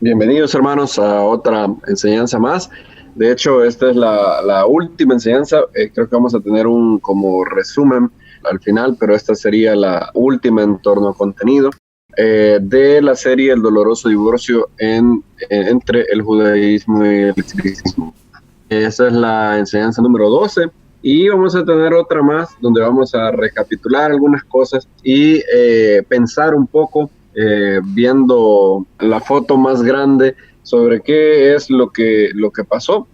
Bienvenidos hermanos a otra enseñanza más. De hecho, esta es la última enseñanza. Creo que vamos a tener un como resumen al final, pero esta sería la última en torno a contenido de la serie El doloroso divorcio entre el judaísmo y el cristianismo. Esa es la enseñanza número 12 y vamos a tener otra más donde vamos a recapitular algunas cosas y pensar un poco viendo la foto más grande sobre qué es lo que pasó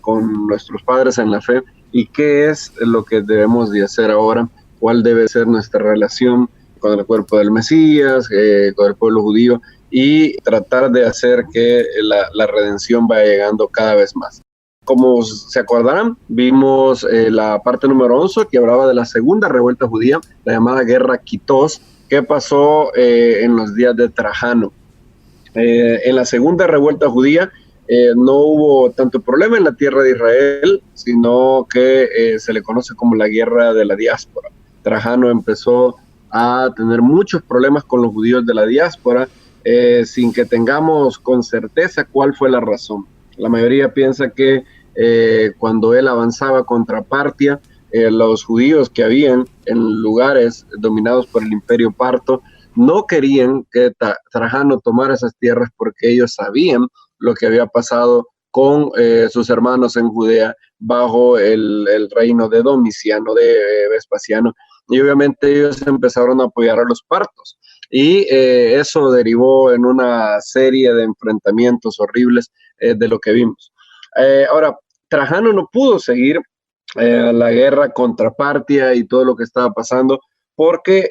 con nuestros padres en la fe y qué es lo que debemos de hacer ahora, cuál debe ser nuestra relación con el cuerpo del Mesías, con el pueblo judío y tratar de hacer que la redención vaya llegando cada vez más. Como se acordarán, vimos la parte número 11 que hablaba de la segunda revuelta judía, la llamada Guerra Quitos, que pasó en los días de Trajano. En la segunda revuelta judía no hubo tanto problema en la tierra de Israel, sino que se le conoce como la Guerra de la Diáspora. Trajano empezó a tener muchos problemas con los judíos de la diáspora sin que tengamos con certeza cuál fue la razón. La mayoría piensa que cuando él avanzaba contra Partia, los judíos que habían en lugares dominados por el imperio parto no querían que Trajano tomara esas tierras porque ellos sabían lo que había pasado con sus hermanos en Judea bajo el reino de Domiciano, de Vespasiano, y obviamente ellos empezaron a apoyar a los partos. Y eso derivó en una serie de enfrentamientos horribles de lo que vimos. Ahora, Trajano no pudo seguir la guerra contra Partia y todo lo que estaba pasando, porque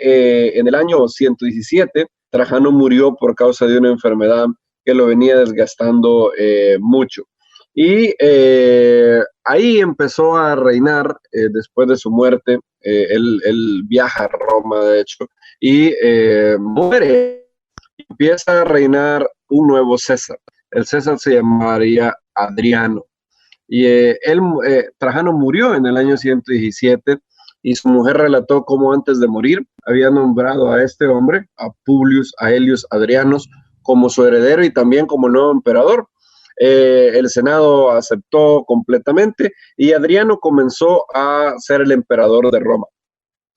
en el año 117 Trajano murió por causa de una enfermedad que lo venía desgastando mucho. Y ahí empezó a reinar, después de su muerte, él viaja a Roma, de hecho, y muere. Empieza a reinar un nuevo César. El César se llamaría Adriano. Y Trajano murió en el año 117 y su mujer relató cómo antes de morir había nombrado a este hombre, a Publius Aelius Adrianos, como su heredero y también como nuevo emperador. El Senado aceptó completamente y Adriano comenzó a ser el emperador de Roma.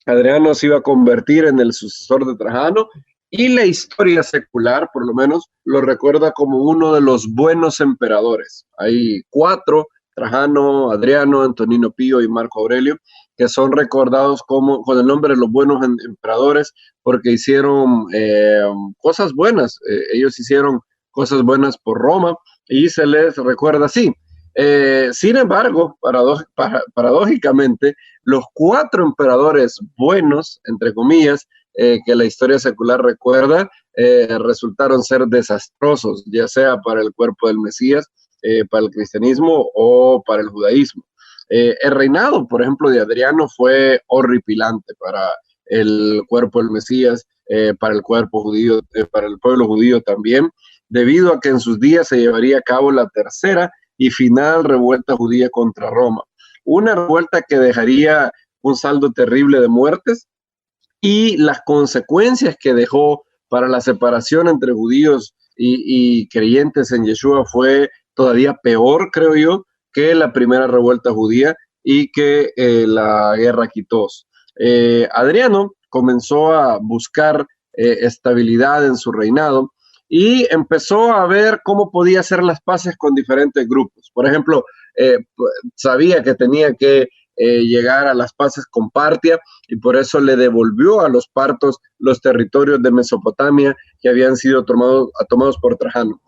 Adriano se iba a convertir en el sucesor de Trajano y la historia secular, por lo menos, lo recuerda como uno de los buenos emperadores. Hay cuatro: Trajano, Adriano, Antonino Pío y Marco Aurelio, que son recordados como con el nombre de los buenos emperadores porque hicieron cosas buenas. Ellos hicieron cosas buenas por Roma y se les recuerda así. Sin embargo, paradójicamente, los cuatro emperadores buenos, entre comillas, que la historia secular recuerda, resultaron ser desastrosos, ya sea para el cuerpo del Mesías, para el cristianismo o para el judaísmo. El reinado, por ejemplo, de Adriano fue horripilante para el cuerpo del Mesías, para el cuerpo judío, para el pueblo judío también, debido a que en sus días se llevaría a cabo la tercera y final revuelta judía contra Roma. Una revuelta que dejaría un saldo terrible de muertes y las consecuencias que dejó para la separación entre judíos y creyentes en Yeshua fue todavía peor, creo yo, que la primera revuelta judía y que la guerra Quitos. Adriano comenzó a buscar estabilidad en su reinado y empezó a ver cómo podía hacer las paces con diferentes grupos. Por ejemplo, sabía que tenía que llegar a las paces con Partia y por eso le devolvió a los partos los territorios de Mesopotamia que habían sido tomados por Trajano.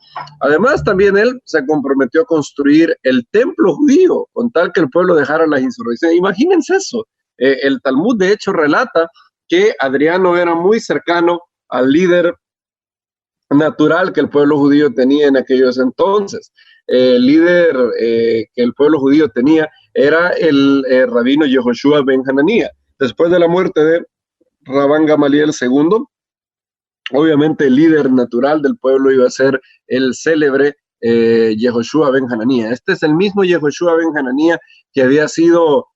Además, también él se comprometió a construir el templo judío con tal que el pueblo dejara las insurrecciones. Imagínense eso. El Talmud, de hecho, relata que Adriano era muy cercano al líder natural que el pueblo judío tenía en aquellos entonces. El líder que el pueblo judío tenía era el rabino Yehoshua ben Hananía. Después de la muerte de Rabán Gamaliel II, obviamente el líder natural del pueblo iba a ser el célebre Yehoshua ben Hananía. Este es el mismo Yehoshua ben Hananía que había sido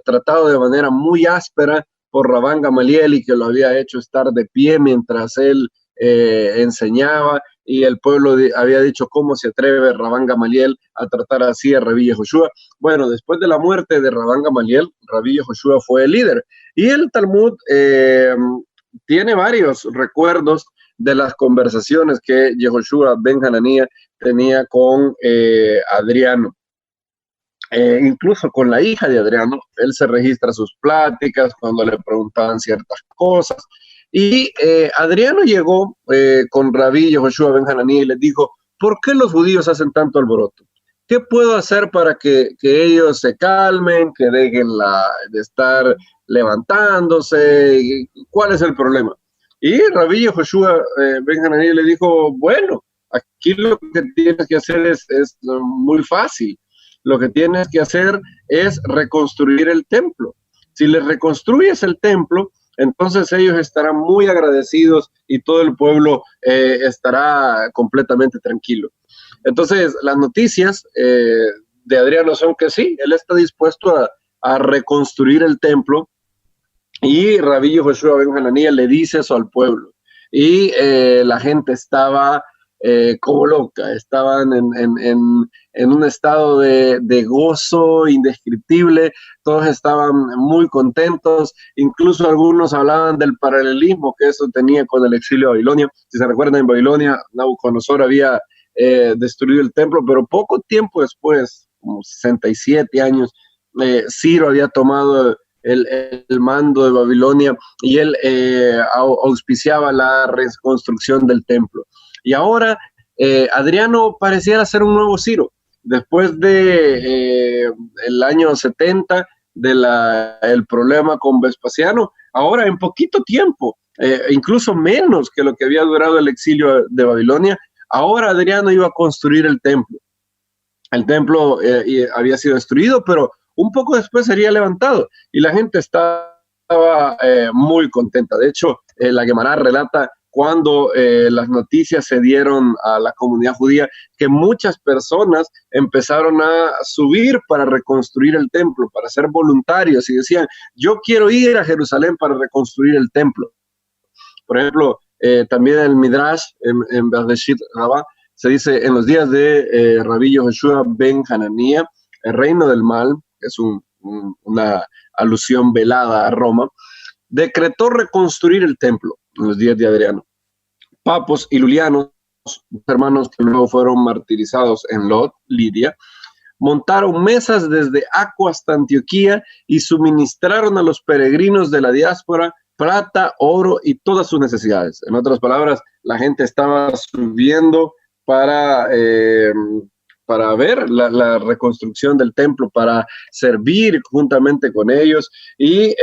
tratado de manera muy áspera por Rabán Gamaliel y que lo había hecho estar de pie mientras él enseñaba y el pueblo había dicho, ¿cómo se atreve Rabán Gamaliel a tratar así a Rabbi Yehoshua? Bueno, después de la muerte de Rabán Gamaliel, Rabbi Yehoshua fue el líder, y el Talmud tiene varios recuerdos de las conversaciones que Yehoshua ben Hananía tenía con Adriano. Incluso con la hija de Adriano, él se registra sus pláticas cuando le preguntaban ciertas cosas. Y Adriano llegó con Rabí Yehoshua ben Hananía y les dijo, ¿por qué los judíos hacen tanto alboroto? ¿Qué puedo hacer para que ellos se calmen, que dejen de estar levantándose? ¿Cuál es el problema? Y Rabí Yehoshua ben Hananía le dijo, bueno, aquí lo que tienes que hacer es muy fácil. Lo que tienes que hacer es reconstruir el templo. Si les reconstruyes el templo, entonces ellos estarán muy agradecidos y todo el pueblo estará completamente tranquilo. Entonces, las noticias de Adriano son que sí, él está dispuesto a reconstruir el templo, y Rabí Yehoshua ben Hananía le dice eso al pueblo. Y la gente estaba como loca, estaban en un estado de gozo indescriptible, todos estaban muy contentos, incluso algunos hablaban del paralelismo que eso tenía con el exilio a Babilonia. Si se recuerdan, en Babilonia Nabucodonosor había destruido el templo, pero poco tiempo después, como 67 años, Ciro había tomado el mando de Babilonia y él auspiciaba la reconstrucción del templo. Y ahora Adriano pareciera ser un nuevo Ciro. Después de el año 70, el problema con Vespasiano, ahora en poquito tiempo, incluso menos que lo que había durado el exilio de Babilonia, ahora Adriano iba a construir el templo. El templo había sido destruido, pero un poco después sería levantado, y la gente estaba muy contenta. De hecho, la Guemará relata cuando las noticias se dieron a la comunidad judía, que muchas personas empezaron a subir para reconstruir el templo, para ser voluntarios, y decían, yo quiero ir a Jerusalén para reconstruir el templo. Por ejemplo, también en el Midrash, en Bereshit Rabbah, se dice, en los días de Rabí Yehoshua ben Hananía, el reino del mal, que es una alusión velada a Roma, decretó reconstruir el templo en los días de Adriano. Papos y Lulianos, hermanos que luego fueron martirizados en Lod, Lidia, montaron mesas desde Aco hasta Antioquía y suministraron a los peregrinos de la diáspora plata, oro y todas sus necesidades. En otras palabras, la gente estaba subiendo para ver la reconstrucción del templo, para servir juntamente con ellos, y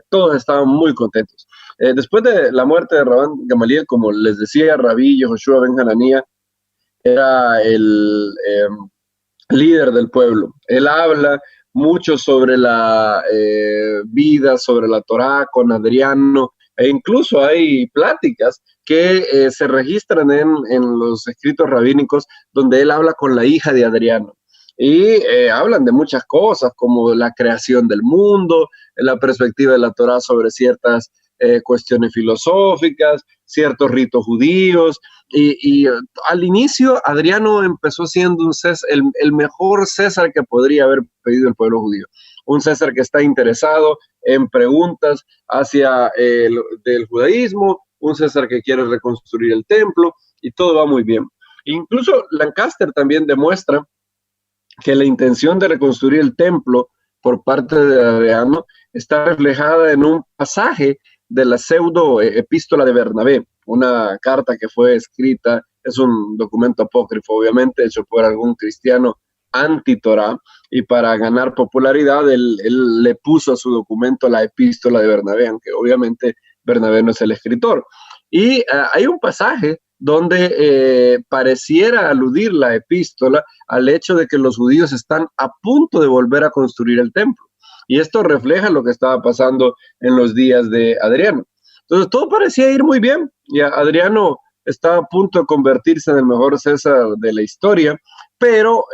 todos estaban muy contentos. Después de la muerte de Rabán Gamaliel, como les decía, Rabí Yehoshua ben Hananía era el líder del pueblo. Él habla mucho sobre la vida, sobre la Torá con Adriano, e incluso hay pláticas que se registran en los escritos rabínicos donde él habla con la hija de Adriano. Y hablan de muchas cosas, como la creación del mundo, la perspectiva de la Torá sobre ciertas cuestiones filosóficas, ciertos ritos judíos. Y al inicio, Adriano empezó siendo el mejor César que podría haber pedido el pueblo judío. Un César que está interesado en preguntas hacia del judaísmo, un César que quiere reconstruir el templo, y todo va muy bien. Incluso Lancaster también demuestra que la intención de reconstruir el templo por parte de Adriano está reflejada en un pasaje de la pseudo epístola de Bernabé, una carta que fue escrita, es un documento apócrifo, obviamente, hecho por algún cristiano anti-Torá, y para ganar popularidad, él le puso a su documento la epístola de Bernabé, aunque obviamente Bernabé no es el escritor. Y hay un pasaje donde pareciera aludir la epístola al hecho de que los judíos están a punto de volver a construir el templo. Y esto refleja lo que estaba pasando en los días de Adriano. Entonces todo parecía ir muy bien, y Adriano estaba a punto de convertirse en el mejor César de la historia, pero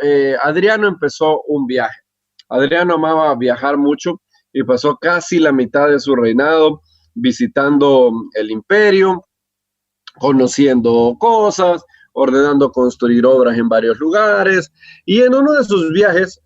Adriano empezó un viaje. Adriano amaba viajar mucho y pasó casi la mitad de su reinado visitando el imperio, conociendo cosas, ordenando construir obras en varios lugares. Y en uno de sus viajes,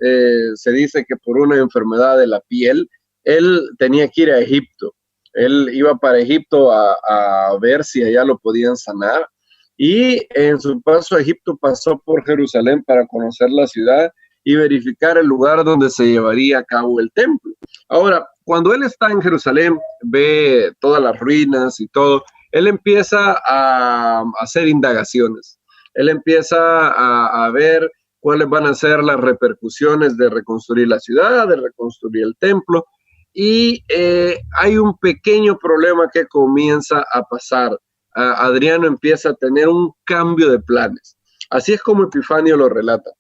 se dice que por una enfermedad de la piel, él tenía que ir a Egipto. Él iba para Egipto a ver si allá lo podían sanar. Y en su paso a Egipto pasó por Jerusalén para conocer la ciudad y verificar el lugar donde se llevaría a cabo el templo. Ahora, cuando él está en Jerusalén, ve todas las ruinas y todo, él empieza a hacer indagaciones. Él empieza a ver cuáles van a ser las repercusiones de reconstruir la ciudad, de reconstruir el templo. Y hay un pequeño problema que comienza a pasar. Adriano empieza a tener un cambio de planes. Así es como Epifanio lo relata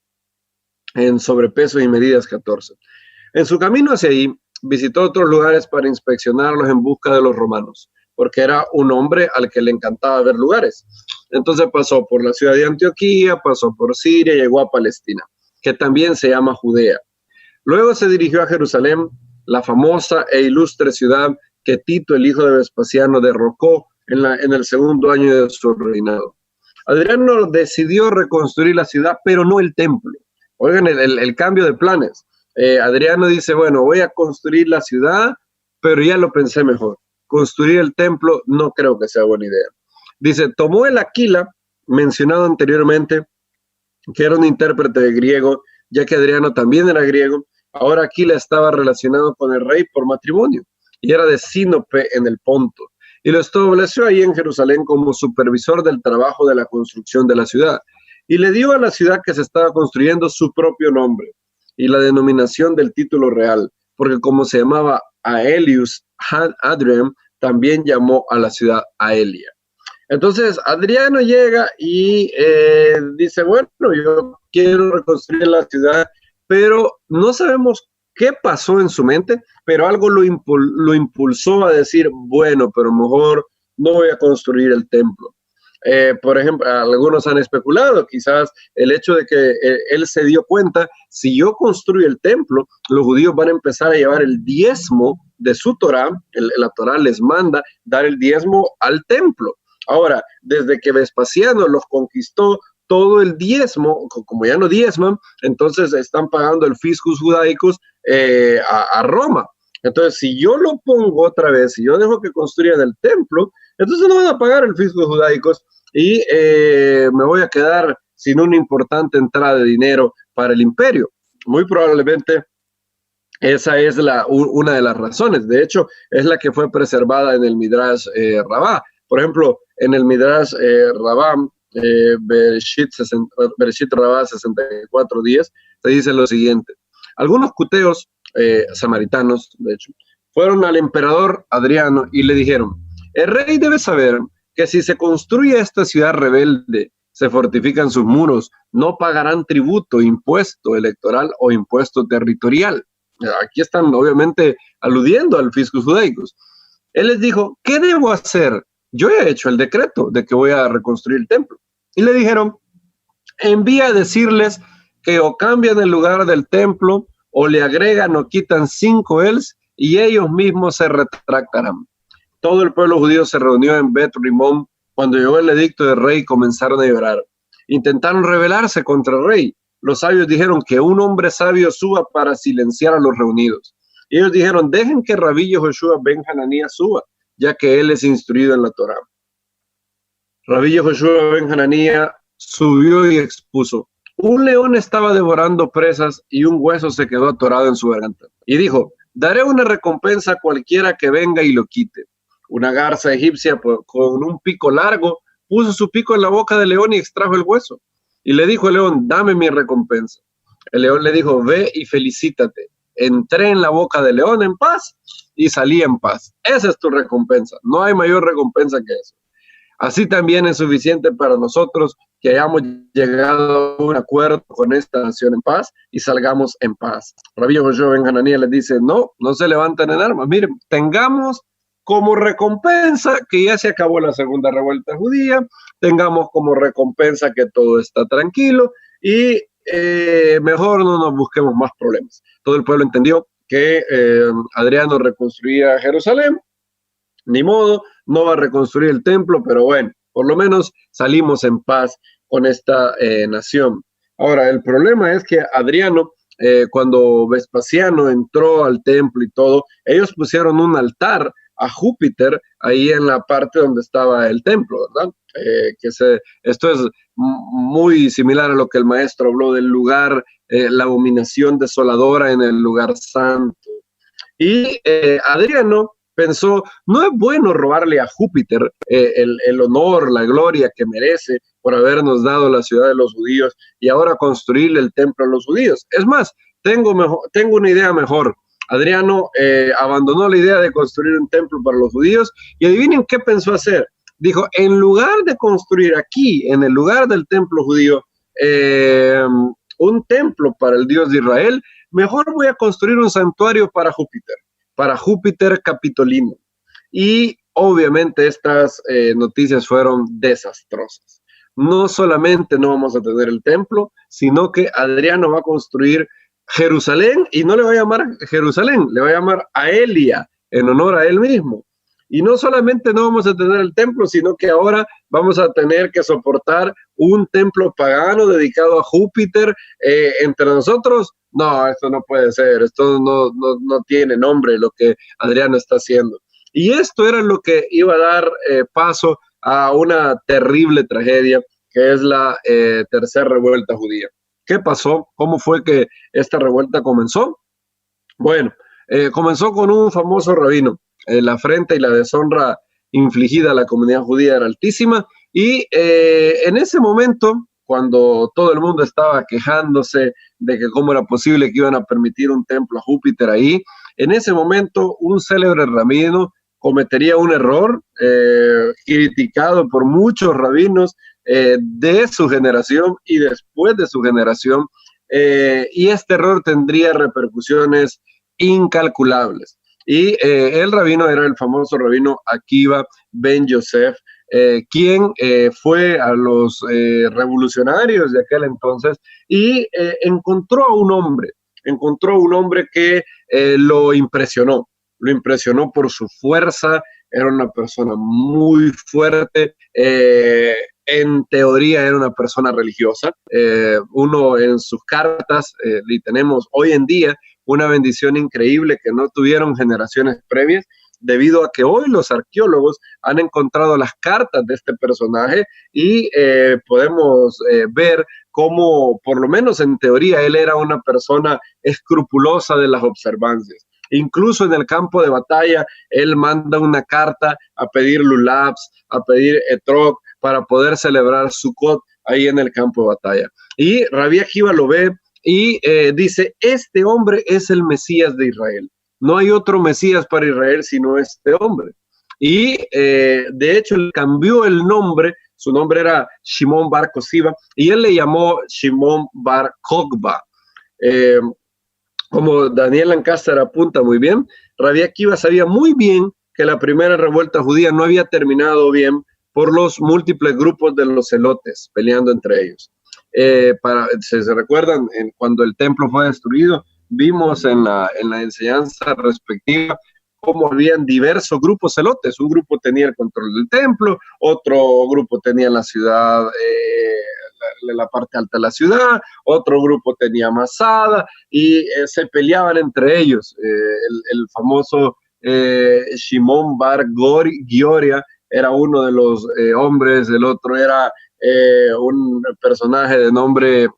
en Sobrepeso y Medidas 14. En su camino hacia ahí, visitó otros lugares para inspeccionarlos en busca de los romanos, porque era un hombre al que le encantaba ver lugares. Entonces pasó por la ciudad de Antioquía, pasó por Siria, llegó a Palestina, que también se llama Judea. Luego se dirigió a Jerusalén, la famosa e ilustre ciudad que Tito, el hijo de Vespasiano, derrocó en el segundo año de su reinado. Adriano decidió reconstruir la ciudad, pero no el templo. Oigan el cambio de planes. Adriano dice, bueno, voy a construir la ciudad, pero ya lo pensé mejor. Construir el templo no creo que sea buena idea. Dice, tomó el Aquila, mencionado anteriormente, que era un intérprete de griego, ya que Adriano también era griego. Ahora Aquila estaba relacionado con el rey por matrimonio y era de Sinope en el Ponto. Y lo estableció ahí en Jerusalén como supervisor del trabajo de la construcción de la ciudad. Y le dio a la ciudad que se estaba construyendo su propio nombre y la denominación del título real, porque como se llamaba Aelius Hadrian, también llamó a la ciudad Aelia. Entonces Adriano llega y dice, bueno, yo quiero reconstruir la ciudad, pero no sabemos qué pasó en su mente, pero algo lo impulsó a decir, bueno, pero mejor no voy a construir el templo. Por ejemplo, algunos han especulado, quizás el hecho de que él se dio cuenta, si yo construyo el templo, los judíos van a empezar a llevar el diezmo de su Torá, la Torá les manda dar el diezmo al templo. Ahora, desde que Vespasiano los conquistó, todo el diezmo, como ya no diezman, entonces están pagando el fiscus judaicus a Roma. Entonces, si yo lo pongo otra vez, si yo dejo que construyan el templo, entonces no van a pagar el fiscus judaicus y me voy a quedar sin una importante entrada de dinero para el imperio. Muy probablemente esa es una de las razones. De hecho, es la que fue preservada en el Midrash Rabá. Por ejemplo, en el Midrash Rabá, Bereshit Rabá 64:10, se dice lo siguiente. Algunos cuteos samaritanos, de hecho, fueron al emperador Adriano y le dijeron, el rey debe saber que si se construye esta ciudad rebelde, se fortifican sus muros, no pagarán tributo, impuesto electoral o impuesto territorial. Aquí están obviamente aludiendo al fiscus judaicus. Él les dijo, ¿qué debo hacer? Yo he hecho el decreto de que voy a reconstruir el templo. Y le dijeron, envía a decirles que o cambian el lugar del templo o le agregan o quitan 5 els y ellos mismos se retractarán. Todo el pueblo judío se reunió en Bet Rimón. Cuando llegó el edicto del rey, comenzaron a llorar. Intentaron rebelarse contra el rey. Los sabios dijeron que un hombre sabio suba para silenciar a los reunidos. Y ellos dijeron, dejen que Rabí Yehoshua ben Hananías suba, ya que él es instruido en la Torá. Rabí Yehoshua ben Hananías subió y expuso, un león estaba devorando presas y un hueso se quedó atorado en su garganta. Y dijo, daré una recompensa a cualquiera que venga y lo quite. Una garza egipcia con un pico largo puso su pico en la boca del león y extrajo el hueso. Y le dijo el león, dame mi recompensa. El león le dijo, ve y felicítate. Entré en la boca del león en paz y salí en paz. Esa es tu recompensa. No hay mayor recompensa que eso. Así también es suficiente para nosotros que hayamos llegado a un acuerdo con esta nación en paz y salgamos en paz. Rabí Yehoshua ben Hananías les dice, no se levanten en armas. Miren, tengamos como recompensa que ya se acabó la segunda revuelta judía, tengamos como recompensa que todo está tranquilo y mejor no nos busquemos más problemas. Todo el pueblo entendió que Adriano reconstruía Jerusalén, ni modo, no va a reconstruir el templo, pero bueno, por lo menos salimos en paz con esta nación. Ahora, el problema es que Adriano, cuando Vespasiano entró al templo y todo, ellos pusieron un altar a Júpiter ahí en la parte donde estaba el templo, ¿verdad? Esto es muy similar a lo que el maestro habló del lugar, la abominación desoladora en el lugar santo. Y Adriano pensó, no es bueno robarle a Júpiter el honor, la gloria que merece por habernos dado la ciudad de los judíos y ahora construirle el templo a los judíos. Es más, tengo una idea mejor. Adriano abandonó la idea de construir un templo para los judíos y adivinen qué pensó hacer. Dijo, en lugar de construir aquí, en el lugar del templo judío, un templo para el Dios de Israel, mejor voy a construir un santuario para Júpiter Capitolino. Y obviamente estas noticias fueron desastrosas. No solamente no vamos a tener el templo, sino que Adriano va a construir Jerusalén y no le va a llamar Jerusalén, le va a llamar Aelia, en honor a él mismo. Y no solamente no vamos a tener el templo, sino que ahora vamos a tener que soportar un templo pagano dedicado a Júpiter entre nosotros. No, esto no puede ser, esto no tiene nombre lo que Adriano está haciendo. Y esto era lo que iba a dar paso a una terrible tragedia, que es la tercera revuelta judía. ¿Qué pasó? ¿Cómo fue que esta revuelta comenzó? Bueno, comenzó con un famoso rabino. La afrenta y la deshonra infligida a la comunidad judía era altísima y en ese momento, cuando todo el mundo estaba quejándose de que cómo era posible que iban a permitir un templo a Júpiter ahí, en ese momento un célebre rabino cometería un error criticado por muchos rabinos de su generación y después de su generación, y este error tendría repercusiones incalculables. Y el rabino era el famoso rabino Akiva Ben Yosef, quien fue a los revolucionarios de aquel entonces y encontró un hombre que lo impresionó por su fuerza, era una persona muy fuerte, en teoría era una persona religiosa, uno en sus cartas, y tenemos hoy en día una bendición increíble que no tuvieron generaciones previas, debido a que hoy los arqueólogos han encontrado las cartas de este personaje y podemos ver cómo, por lo menos en teoría, él era una persona escrupulosa de las observancias. Incluso en el campo de batalla, él manda una carta a pedir lulabs, a pedir etrog, para poder celebrar Sukkot ahí en el campo de batalla. Y Rabbi Akiva lo ve y dice, este hombre es el Mesías de Israel. No hay otro Mesías para Israel sino este hombre. Y de hecho le cambió el nombre, su nombre era Shimon Bar Kosiva, y él le llamó Shimon Bar Kokba. Como Daniel Lancaster apunta muy bien, Rabbi Akiva sabía muy bien que la primera revuelta judía no había terminado bien por los múltiples grupos de los celotes peleando entre ellos. Si se recuerdan, cuando el templo fue destruido, vimos en la enseñanza respectiva cómo habían diversos grupos celotes. Un grupo tenía el control del templo, otro grupo tenía la ciudad, la parte alta de la ciudad, otro grupo tenía Masada y se peleaban entre ellos. El famoso Shimon Bar Gioria era uno de los hombres, el otro era un personaje de nombre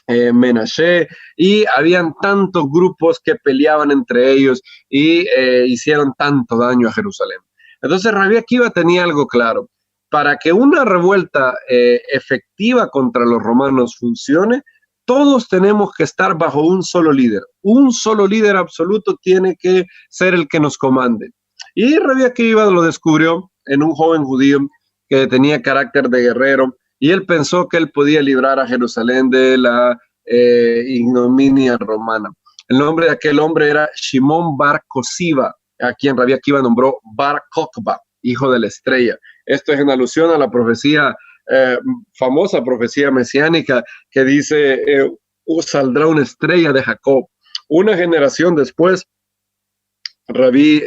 Menashe, y habían tantos grupos que peleaban entre ellos y hicieron tanto daño a Jerusalén. Entonces Rabbi Akiva tenía algo claro: para que una revuelta efectiva contra los romanos funcione, todos tenemos que estar bajo un solo líder absoluto tiene que ser el que nos comande. Y Rabbi Akiva lo descubrió en un joven judío que tenía carácter de guerrero, y él pensó que él podía librar a Jerusalén de la ignominia romana. El nombre de aquel hombre era Shimon Bar Kosiva, a quien Rabbi Akiva nombró Bar Kokba, hijo de la estrella. Esto es en alusión a la profecía, famosa profecía mesiánica, que dice, saldrá una estrella de Jacob. Una generación después, Rabbi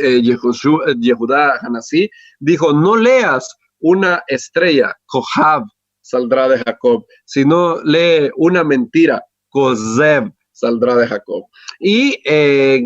Yehudá Hanasí dijo, no leas una estrella, Kohab, saldrá de Jacob. Si no lee una mentira, Kozev, saldrá de Jacob. Y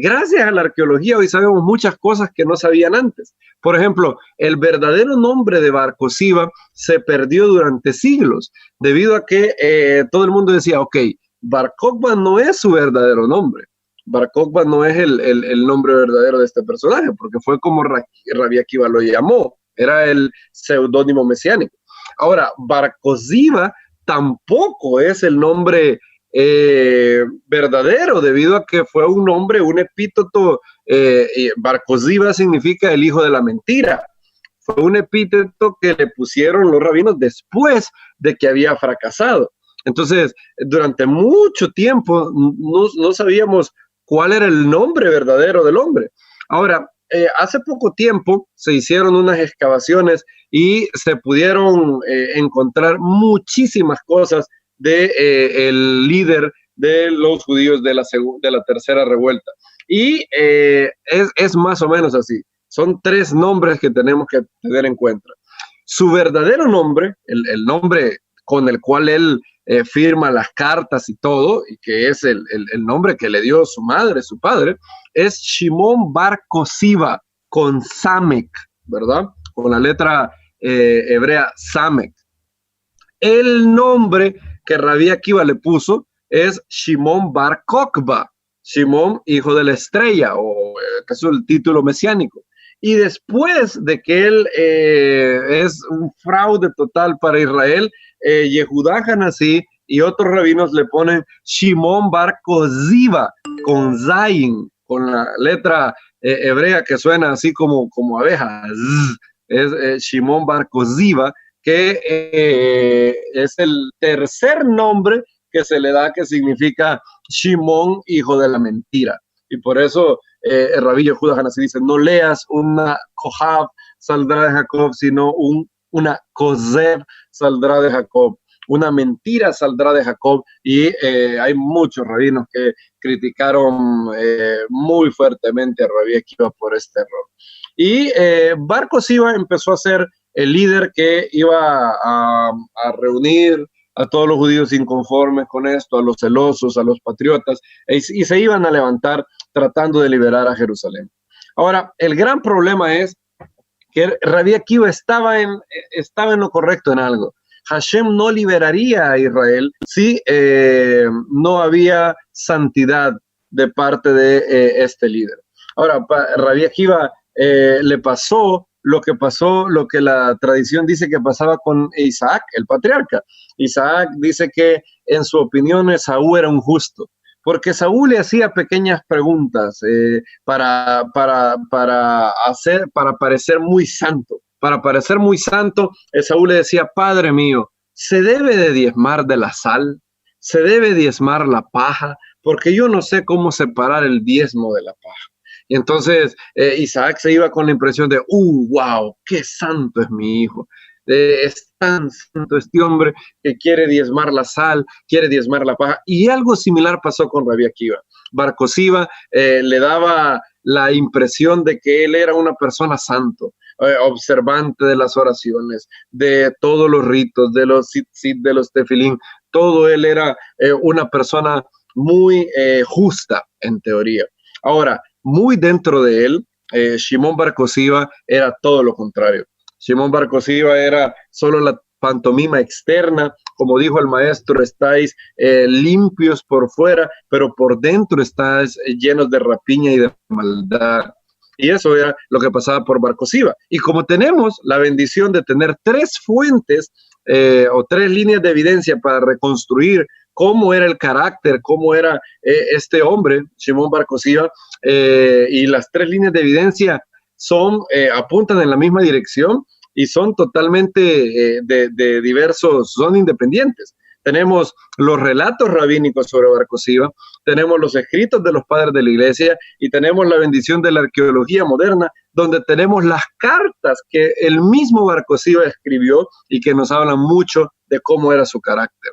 gracias a la arqueología hoy sabemos muchas cosas que no sabían antes. Por ejemplo, el verdadero nombre de Bar Koziba se perdió durante siglos, debido a que todo el mundo decía, ok, Bar Kokhba no es su verdadero nombre. Bar Kokhba no es el nombre verdadero de este personaje, porque fue como Rabbi Akiva lo llamó, era el seudónimo mesiánico. Ahora, Bar Koziba tampoco es el nombre verdadero, debido a que fue un nombre, un epíteto. Bar Koziba significa el hijo de la mentira. Fue un epíteto que le pusieron los rabinos después de que había fracasado. Entonces, durante mucho tiempo no sabíamos cuál era el nombre verdadero del hombre. Ahora, hace poco tiempo se hicieron unas excavaciones y se pudieron encontrar muchísimas cosas del líder de los judíos de la tercera revuelta. Y es más o menos así. Son 3 nombres que tenemos que tener en cuenta. Su verdadero nombre, el nombre con el cual él firma las cartas y todo, y que es el nombre que le dio su madre, su padre, es Shimon Bar Koziba, con Samek, ¿verdad? Con la letra hebrea Samek. El nombre que Rabbi Akiva le puso es Shimon Bar Kokhba, Shimon, hijo de la estrella, o que es el título mesiánico. Y después de que él es un fraude total para Israel, Yehudá Hanasí y otros rabinos le ponen Shimon Bar Koziba, con Zayin, con la letra hebrea que suena así como abeja. Es Shimon Bar Koziba, que es el tercer nombre que se le da, que significa Shimon, hijo de la mentira. Y por eso el rabí Yehudá Hanasí dice, no leas una Kohav, saldrá de Jacob, sino una Kozev, saldrá de Jacob. Una mentira saldrá de Jacob. Y hay muchos rabinos que criticaron muy fuertemente a Rabbi Akiva por este error. Y Bar Koziba empezó a ser el líder que iba a reunir a todos los judíos inconformes con esto, a los celosos, a los patriotas, y se iban a levantar tratando de liberar a Jerusalén. Ahora, el gran problema es que Rabbi Akiva estaba en lo correcto en algo. Hashem no liberaría a Israel si no había santidad de parte de este líder. Ahora, Rabbi Akiva le pasó lo que la tradición dice que pasaba con Isaac, el patriarca. Isaac dice que en su opinión Esaú era un justo, porque Esaú le hacía pequeñas preguntas para parecer muy santo. Para parecer muy santo, Esaú le decía, Padre mío, ¿se debe de diezmar de la sal? ¿Se debe diezmar la paja? Porque yo no sé cómo separar el diezmo de la paja. Y entonces Isaac se iba con la impresión de, wow, qué santo es mi hijo. Es tan santo este hombre que quiere diezmar la sal, quiere diezmar la paja. Y algo similar pasó con Rabbi Akiva. Bar Koziba le daba la impresión de que él era una persona santo, observante de las oraciones, de todos los ritos, de los tzitzit, de los tefilín. Todo él era una persona muy justa, en teoría. Ahora, muy dentro de él, Shimon Bar Koziba era todo lo contrario. Shimon Bar Koziba era solo la pantomima externa, como dijo el maestro, estáis limpios por fuera, pero por dentro estáis llenos de rapiña y de maldad. Y eso era lo que pasaba por Bar Koziba. Y como tenemos la bendición de tener 3 fuentes o 3 líneas de evidencia para reconstruir cómo era el carácter, cómo era este hombre, Shimon Bar Koziba, y las 3 líneas de evidencia apuntan en la misma dirección y son totalmente de diversos, son independientes. Tenemos los relatos rabínicos sobre Bar Koziba, tenemos los escritos de los padres de la iglesia y tenemos la bendición de la arqueología moderna, donde tenemos las cartas que el mismo Bar Koziba escribió y que nos hablan mucho de cómo era su carácter.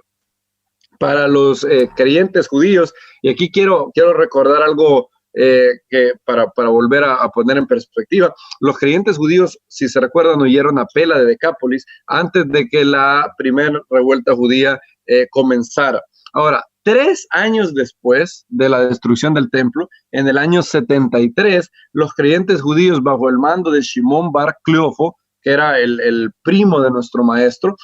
Para los creyentes judíos, y aquí quiero recordar algo que para volver a poner en perspectiva, los creyentes judíos, si se recuerdan, huyeron a Pela de Decápolis antes de que la primera revuelta judía comenzara. Ahora, 3 años después de la destrucción del templo, en el año 73, los creyentes judíos bajo el mando de Shimón bar Cleofo, que era el primo de nuestro maestro,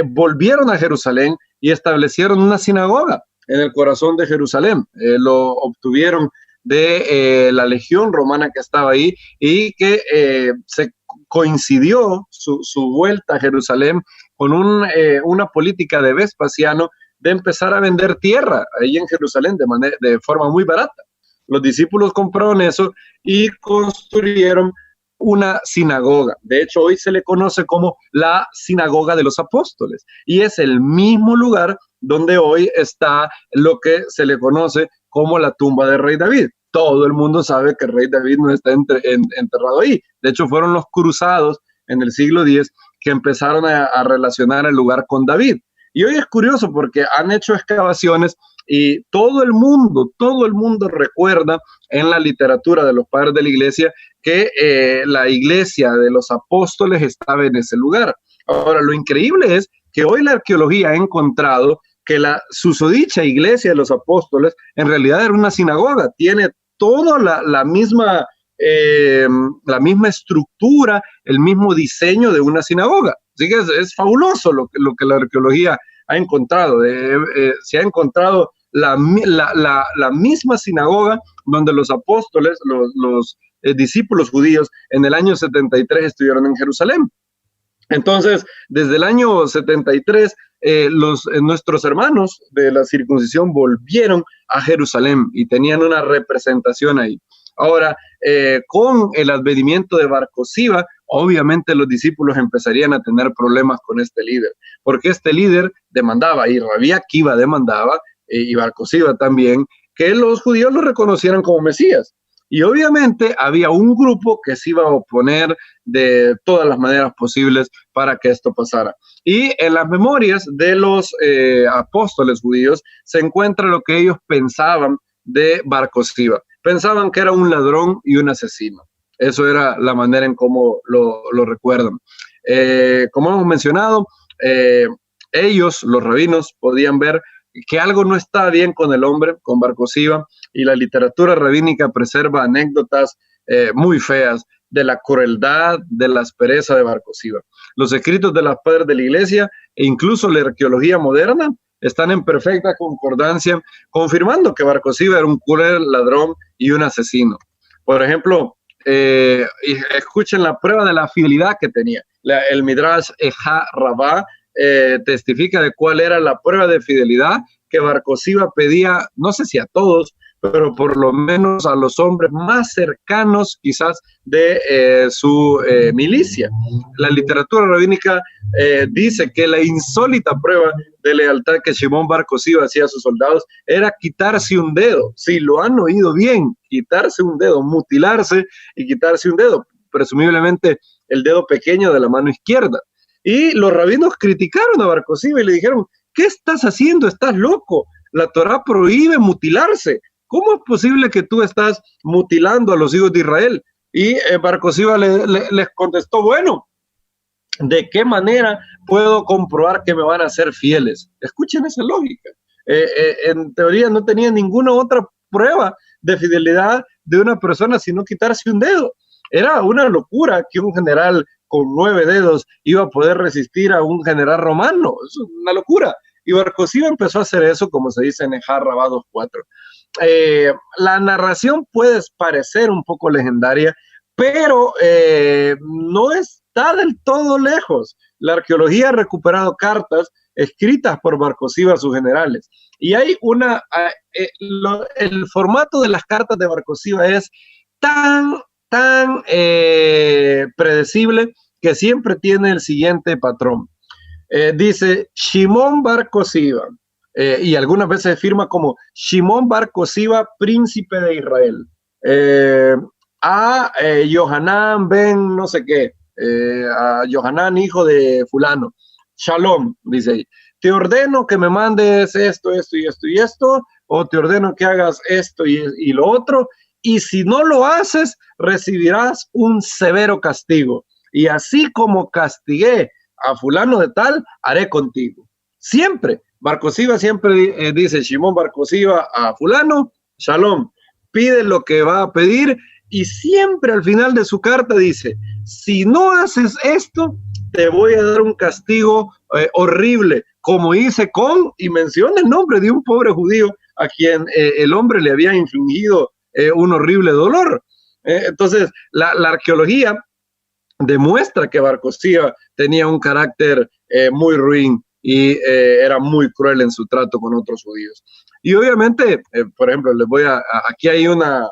volvieron a Jerusalén y establecieron una sinagoga en el corazón de Jerusalén. Lo obtuvieron de la legión romana que estaba ahí y que se coincidió su vuelta a Jerusalén con una política de Vespasiano de empezar a vender tierra ahí en Jerusalén de forma muy barata. Los discípulos compraron eso y construyeron una sinagoga. De hecho, hoy se le conoce como la Sinagoga de los Apóstoles y es el mismo lugar donde hoy está lo que se le conoce como la tumba del rey David. Todo el mundo sabe que el rey David no está enterrado ahí. De hecho, fueron los cruzados en el siglo X que empezaron a relacionar el lugar con David. Y hoy es curioso porque han hecho excavaciones y todo el mundo recuerda en la literatura de los padres de la iglesia que la iglesia de los apóstoles estaba en ese lugar. Ahora, lo increíble es que hoy la arqueología ha encontrado que la susodicha iglesia de los apóstoles en realidad era una sinagoga, tiene toda la misma estructura, el mismo diseño de una sinagoga. Así que es fabuloso lo que la arqueología ha encontrado. Se ha encontrado la misma sinagoga donde los apóstoles, los discípulos judíos, en el año 73 estuvieron en Jerusalén. Entonces, desde el año 73, nuestros hermanos de la circuncisión volvieron a Jerusalén y tenían una representación ahí. Ahora, con el advenimiento de Bar Cosiba, obviamente los discípulos empezarían a tener problemas con este líder, porque este líder demandaba, y Rabí Akiva demandaba, y Bar Cosiba también, que los judíos lo reconocieran como Mesías. Y obviamente había un grupo que se iba a oponer de todas las maneras posibles para que esto pasara. Y en las memorias de los apóstoles judíos se encuentra lo que ellos pensaban de Bar Cosiba. Pensaban que era un ladrón y un asesino. Eso era la manera en cómo lo recuerdan. Como hemos mencionado, ellos, los rabinos, podían ver que algo no estaba bien con el hombre, con Bar Cosiba, y la literatura rabínica preserva anécdotas muy feas de la crueldad, de la aspereza de Bar Cosiba. Los escritos de los padres de la iglesia e incluso la arqueología moderna están en perfecta concordancia, confirmando que Bar Cosiba era un cruel ladrón y un asesino. Por ejemplo, escuchen la prueba de la fidelidad que tenía. El Midrash Eja Rabá testifica de cuál era la prueba de fidelidad que Bar Cosiba pedía, no sé si a todos, pero por lo menos a los hombres más cercanos quizás de su milicia. La literatura rabínica dice que la insólita prueba de lealtad que Shimón Bar Cosiba hacía a sus soldados era quitarse un dedo. Si lo han oído bien, quitarse un dedo, mutilarse y quitarse un dedo, presumiblemente el dedo pequeño de la mano izquierda. Y los rabinos criticaron a Bar Cosiba y le dijeron, ¿qué estás haciendo? ¿Estás loco? La Torá prohíbe mutilarse. ¿Cómo es posible que tú estás mutilando a los hijos de Israel? Y Bar Cosiba les contestó, bueno, ¿de qué manera puedo comprobar que me van a ser fieles? Escuchen esa lógica. En teoría no tenía ninguna otra prueba de fidelidad de una persona sino quitarse un dedo. Era una locura que un general con 9 dedos iba a poder resistir a un general romano. Es una locura. Y Bar Cosiba empezó a hacer eso, como se dice en Eja Rabá 2.4. La narración puede parecer un poco legendaria, pero no está del todo lejos. La arqueología ha recuperado cartas escritas por Bar Cosiba a sus generales. Y hay el formato de las cartas de Bar Cosiba es tan predecible que siempre tiene el siguiente patrón. Dice Shimón Bar Cosiba, y algunas veces firma como Shimón Bar Cosiba, príncipe de Israel, a Yohanan ben no sé qué, a Yohanan hijo de fulano, Shalom, dice ahí, te ordeno que me mandes esto, o te ordeno que hagas esto y lo otro, y si no lo haces, recibirás un severo castigo. Y así como castigué a fulano de tal, haré contigo. Siempre, Bar Cosiba siempre dice, Shimón Bar Cosiba a fulano, shalom, pide lo que va a pedir, y siempre al final de su carta dice, si no haces esto, te voy a dar un castigo horrible, como hice con, y menciona el nombre de un pobre judío a quien el hombre le había infligido un horrible dolor. Entonces, la arqueología demuestra que Bar Cosiba tenía un carácter muy ruin y era muy cruel en su trato con otros judíos. Y obviamente, por ejemplo, aquí hay una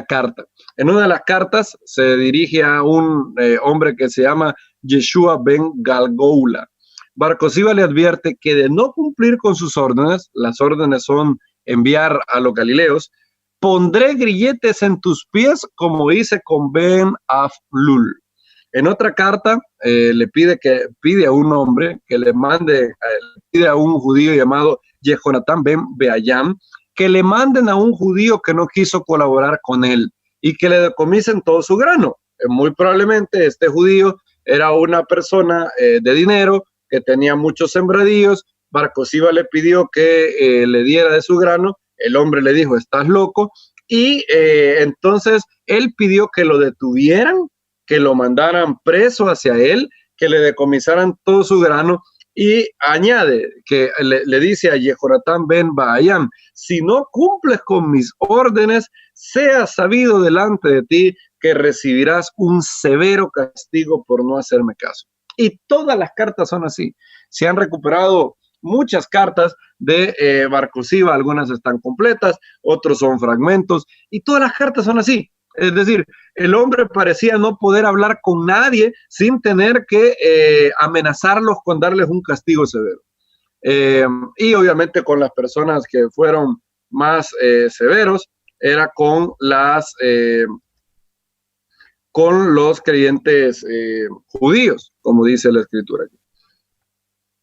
carta. En una de las cartas se dirige a un hombre que se llama Yeshua ben Galgoula. Bar Cosiba le advierte que de no cumplir con sus órdenes, las órdenes son enviar a los galileos, pondré grilletes en tus pies como hice con Ben Aflul. En otra carta pide a un hombre que le pide a un judío llamado Jehonatán ben Beayam, que le manden a un judío que no quiso colaborar con él y que le decomisen todo su grano. Muy probablemente este judío era una persona de dinero que tenía muchos sembradíos. Bar Cosiba le pidió que le diera de su grano. El hombre le dijo, estás loco. Y entonces él pidió que lo detuvieran, que lo mandaran preso hacia él, que le decomisaran todo su grano. Y añade que le dice a Jehonatán ben Baayam, si no cumples con mis órdenes, sea sabido delante de ti que recibirás un severo castigo por no hacerme caso. Y todas las cartas son así. Se han recuperado muchas cartas de Bar Cosiba, algunas están completas, otros son fragmentos, y todas las cartas son así. Es decir, el hombre parecía no poder hablar con nadie sin tener que amenazarlos con darles un castigo severo. Y obviamente con las personas que fueron más severos, era con los creyentes judíos, como dice la escritura aquí.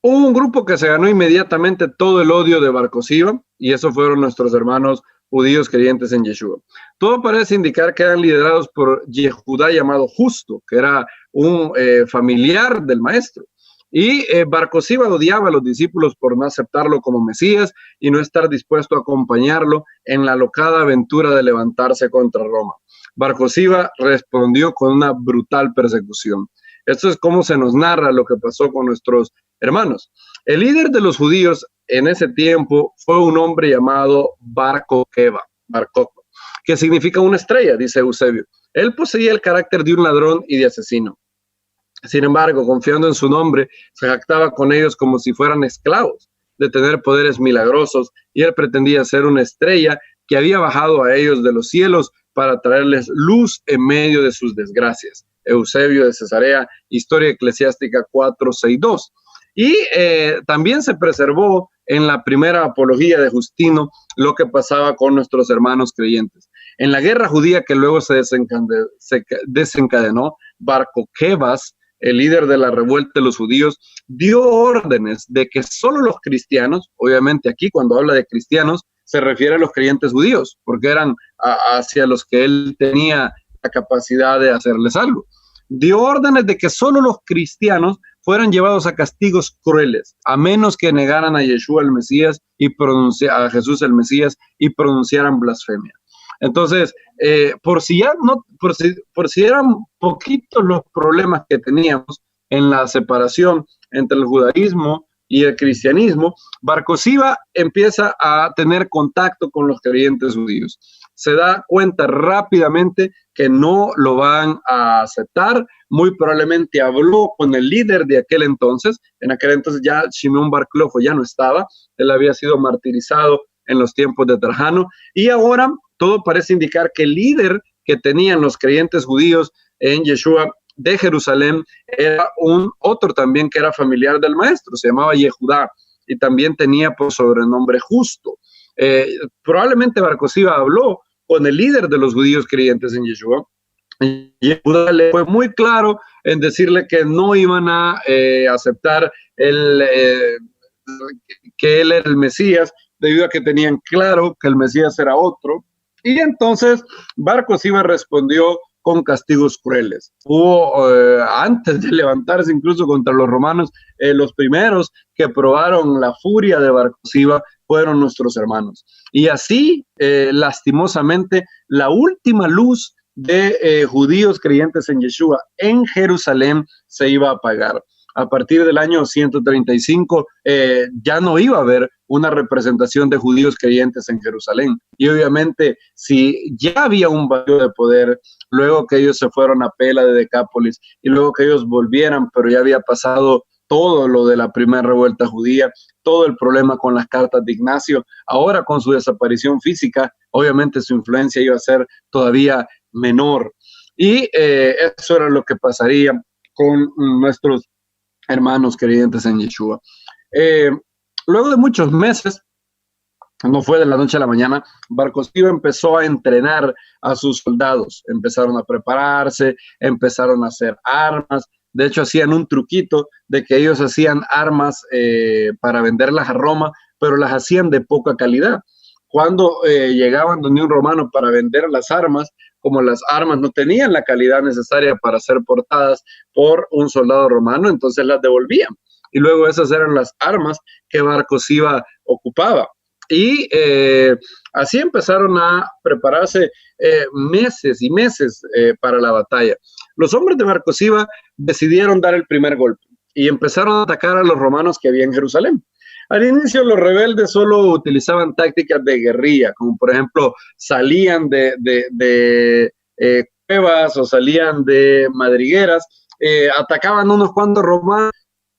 Hubo un grupo que se ganó inmediatamente todo el odio de Bar Cosiba, y esos fueron nuestros hermanos judíos creyentes en Yeshua. Todo parece indicar que eran liderados por Yehudá llamado Justo, que era un familiar del maestro. Y Bar Cosiba odiaba a los discípulos por no aceptarlo como Mesías y no estar dispuesto a acompañarlo en la locada aventura de levantarse contra Roma. Bar Cosiba respondió con una brutal persecución. Esto es como se nos narra lo que pasó con nuestros hermanos. El líder de los judíos en ese tiempo fue un hombre llamado Bar Kokhba, que significa una estrella, dice Eusebio. Él poseía el carácter de un ladrón y de asesino. Sin embargo, confiando en su nombre, se jactaba con ellos como si fueran esclavos, de tener poderes milagrosos, y él pretendía ser una estrella que había bajado a ellos de los cielos para traerles luz en medio de sus desgracias. Eusebio de Cesarea, Historia Eclesiástica 4:6-2. Y también se preservó en la primera apología de Justino lo que pasaba con nuestros hermanos creyentes. En la guerra judía que luego se desencadenó, Bar Kokhba, el líder de la revuelta de los judíos, dio órdenes de que solo los cristianos, obviamente aquí cuando habla de cristianos, se refiere a los creyentes judíos, porque eran hacia los que él tenía la capacidad de hacerles algo. Dio órdenes de que solo los cristianos fueran llevados a castigos crueles, a menos que negaran a Yeshua el Mesías y a Jesús el Mesías y pronunciaran blasfemia. Entonces, por si eran poquitos los problemas que teníamos en la separación entre el judaísmo y el cristianismo, Bar Cosiba empieza a tener contacto con los creyentes judíos. Se da cuenta rápidamente que no lo van a aceptar. Muy probablemente habló con el líder de aquel entonces. En aquel entonces ya Shimón Bar Clofo ya no estaba. Él había sido martirizado en los tiempos de Trajano. Y ahora todo parece indicar que el líder que tenían los creyentes judíos en Yeshua de Jerusalén era otro también que era familiar del maestro. Se llamaba Yehudá y también tenía por sobrenombre Justo. Probablemente Bar Cosiba habló con el líder de los judíos creyentes en Yeshua. Yehudá le fue muy claro en decirle que no iban a aceptar que él era el Mesías, debido a que tenían claro que el Mesías era otro Y entonces Bar Koziba respondió con castigos crueles. Hubo, antes de levantarse incluso contra los romanos, los primeros que probaron la furia de Bar Koziba fueron nuestros hermanos. Y así, lastimosamente, la última luz de judíos creyentes en Yeshua en Jerusalén se iba a apagar. A partir del año 135 ya no iba a haber una representación de judíos creyentes en Jerusalén. Y obviamente, si ya había un vacío de poder, luego que ellos se fueron a Pela de Decápolis y luego que ellos volvieran, pero ya había pasado todo lo de la primera revuelta judía, todo el problema con las cartas de Ignacio, ahora con su desaparición física, obviamente su influencia iba a ser todavía menor. Y eso era lo que pasaría con nuestros hermanos creyentes en Yeshua. Luego de muchos meses, no fue de la noche a la mañana, Bar Koziba empezó a entrenar a sus soldados, empezaron a prepararse, empezaron a hacer armas. De hecho, hacían un truquito de que ellos hacían armas para venderlas a Roma, pero las hacían de poca calidad. Cuando llegaban donde un romano para vender las armas, como las armas no tenían la calidad necesaria para ser portadas por un soldado romano, entonces las devolvían. Y luego esas eran las armas que Bar Koziba ocupaba. Y así empezaron a prepararse meses y meses para la batalla. Los hombres de Bar Koziba decidieron dar el primer golpe y empezaron a atacar a los romanos que había en Jerusalén. Al inicio los rebeldes solo utilizaban tácticas de guerrilla, como por ejemplo salían de cuevas o salían de madrigueras, atacaban unos cuantos romanos,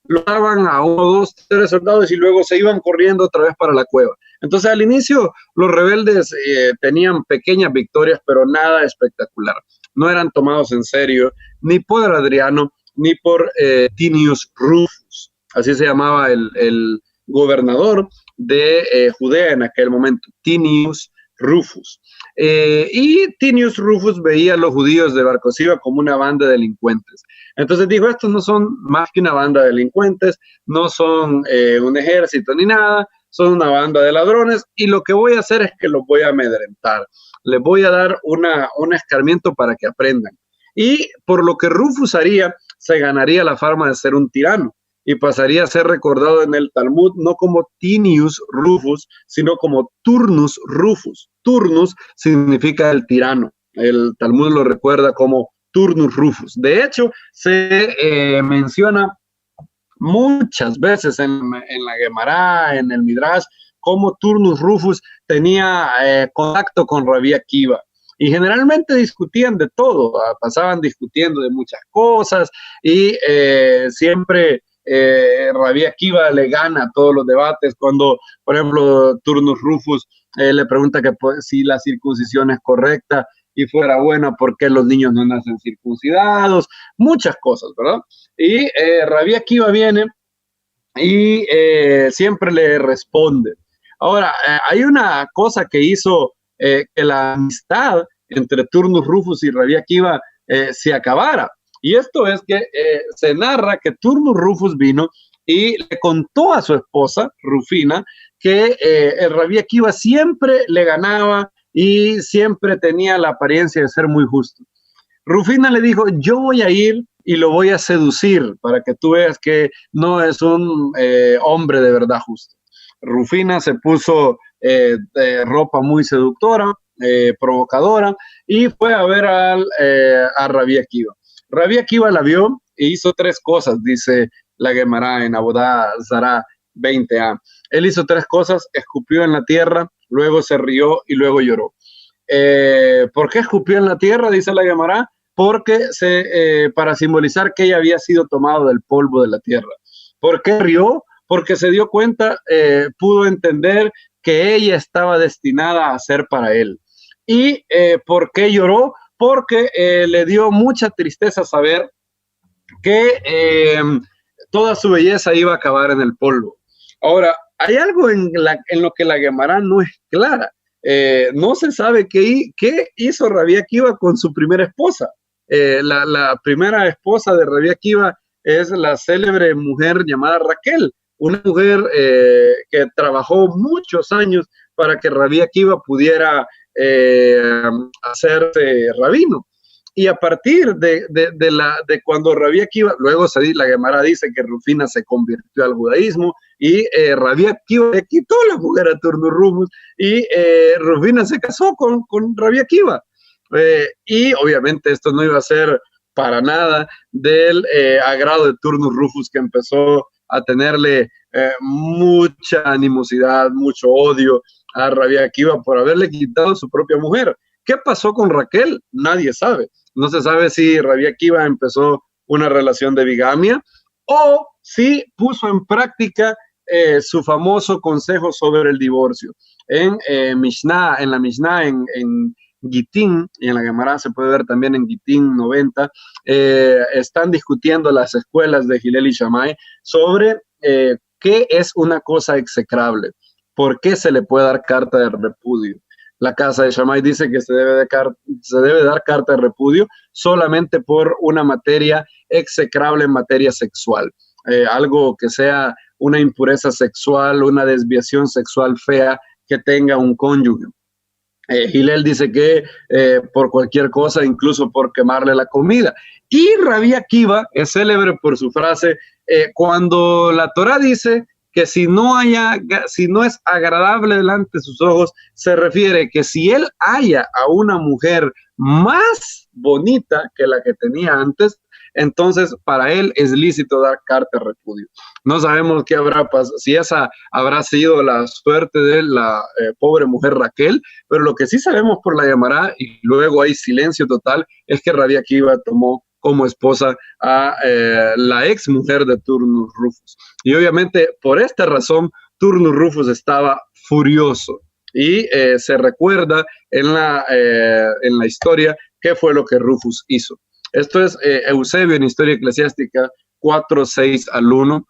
lo daban a 1, 2, 3 soldados y luego se iban corriendo otra vez para la cueva. Entonces al inicio los rebeldes tenían pequeñas victorias, pero nada espectacular. No eran tomados en serio ni por Adriano ni por Tinius Rufus, así se llamaba el gobernador de Judea en aquel momento, Tinius Rufus. Y Tinius Rufus veía a los judíos de Bar Koziba como una banda de delincuentes. Entonces dijo, estos no son más que una banda de delincuentes, no son un ejército ni nada, son una banda de ladrones y lo que voy a hacer es que los voy a amedrentar. Les voy a dar un escarmiento para que aprendan. Y por lo que Rufus haría, se ganaría la fama de ser un tirano y pasaría a ser recordado en el Talmud no como Tinius Rufus, sino como Turnus Rufus. Turnus significa el tirano. El Talmud lo recuerda como Turnus Rufus. De hecho, se menciona muchas veces en la Gemara, en el Midrash, como Turnus Rufus tenía contacto con Rabbi Akiva. Y generalmente discutían de todo, pasaban discutiendo de muchas cosas y siempre Rabbi Akiva le gana todos los debates cuando, por ejemplo, Turnus Rufus le pregunta que si la circuncisión es correcta y fuera buena, ¿por qué los niños no nacen circuncidados? Muchas cosas, ¿verdad? Y Rabbi Akiva viene y siempre le responde. Ahora, hay una cosa que hizo que la amistad entre Turnus Rufus y Rabbi Akiva se acabara. Y esto es que se narra que Turnus Rufus vino y le contó a su esposa, Rufina, que el Rabbi Akiva siempre le ganaba y siempre tenía la apariencia de ser muy justo. Rufina le dijo, yo voy a ir y lo voy a seducir para que tú veas que no es un hombre de verdad justo. Rufina se puso ropa muy seductora, provocadora, y fue a ver a Rabbi Akiva. Rabbi Akiva la vio e hizo 3 cosas, dice la Gemara en Abodá Zará 20a. Él hizo 3 cosas, escupió en la tierra, luego se rió y luego lloró. ¿Por qué escupió en la tierra? Dice la Gemara, porque para simbolizar que ella había sido tomado del polvo de la tierra. ¿Por qué rió? Porque se dio cuenta, pudo entender que ella estaba destinada a ser para él. ¿Y por qué lloró? Porque le dio mucha tristeza saber que toda su belleza iba a acabar en el polvo. Ahora, hay algo en lo que la Gemara no es clara. No se sabe qué hizo Rabbi Akiva con su primera esposa. La primera esposa de Rabbi Akiva es la célebre mujer llamada Raquel, una mujer que trabajó muchos años para que Rabbi Akiva pudiera hacerse rabino. Y a partir de cuando Rabbi Akiva, luego la Gemara dice que Rufina se convirtió al judaísmo y Rabbi Akiva le quitó la mujer a Turnus Rufus y Rufina se casó con Rabbi Akiva. Y obviamente esto no iba a ser para nada del agrado de Turnus Rufus, que empezó a tenerle mucha animosidad, mucho odio a Rabbi Akiva por haberle quitado a su propia mujer. ¿Qué pasó con Raquel? Nadie sabe. No se sabe si Rabbi Akiva empezó una relación de bigamia o si puso en práctica su famoso consejo sobre el divorcio. En la Mishnah, en Gitín, y en la Gemara se puede ver también en Gitín 90, están discutiendo las escuelas de Hillel y Shammai sobre qué es una cosa execrable, por qué se le puede dar carta de repudio. La casa de Shammai dice que se debe dar carta de repudio solamente por una materia execrable en materia sexual, algo que sea una impureza sexual, una desviación sexual fea que tenga un cónyuge. Hillel dice que por cualquier cosa, incluso por quemarle la comida. Y Rabbi Akiva es célebre por su frase, cuando la Torah dice que si no es agradable delante de sus ojos, se refiere que si él halla a una mujer más bonita que la que tenía antes, entonces para él es lícito dar carta de repudio. No sabemos qué habrá pasado, si esa habrá sido la suerte de la pobre mujer Raquel, pero lo que sí sabemos por la Gemara, y luego hay silencio total, es que Rabbi Akiva tomó como esposa a la ex mujer de Turnus Rufus. Y obviamente por esta razón Turnus Rufus estaba furioso y se recuerda en la historia qué fue lo que Rufus hizo. Esto es Eusebio en Historia Eclesiástica 4:6 al 1.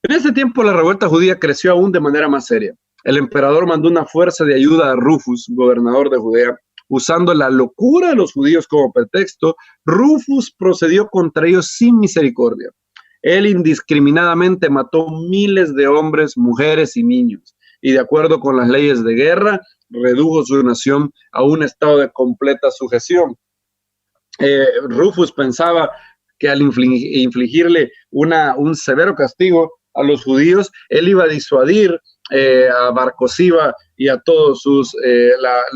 En este tiempo la revuelta judía creció aún de manera más seria. El emperador mandó una fuerza de ayuda a Rufus, gobernador de Judea. Usando la locura de los judíos como pretexto, Rufus procedió contra ellos sin misericordia. Él indiscriminadamente mató miles de hombres, mujeres y niños, y de acuerdo con las leyes de guerra, redujo su nación a un estado de completa sujeción. Rufus pensaba que al infligirle un severo castigo a los judíos, él iba a disuadir a Bar Cosiba y a todos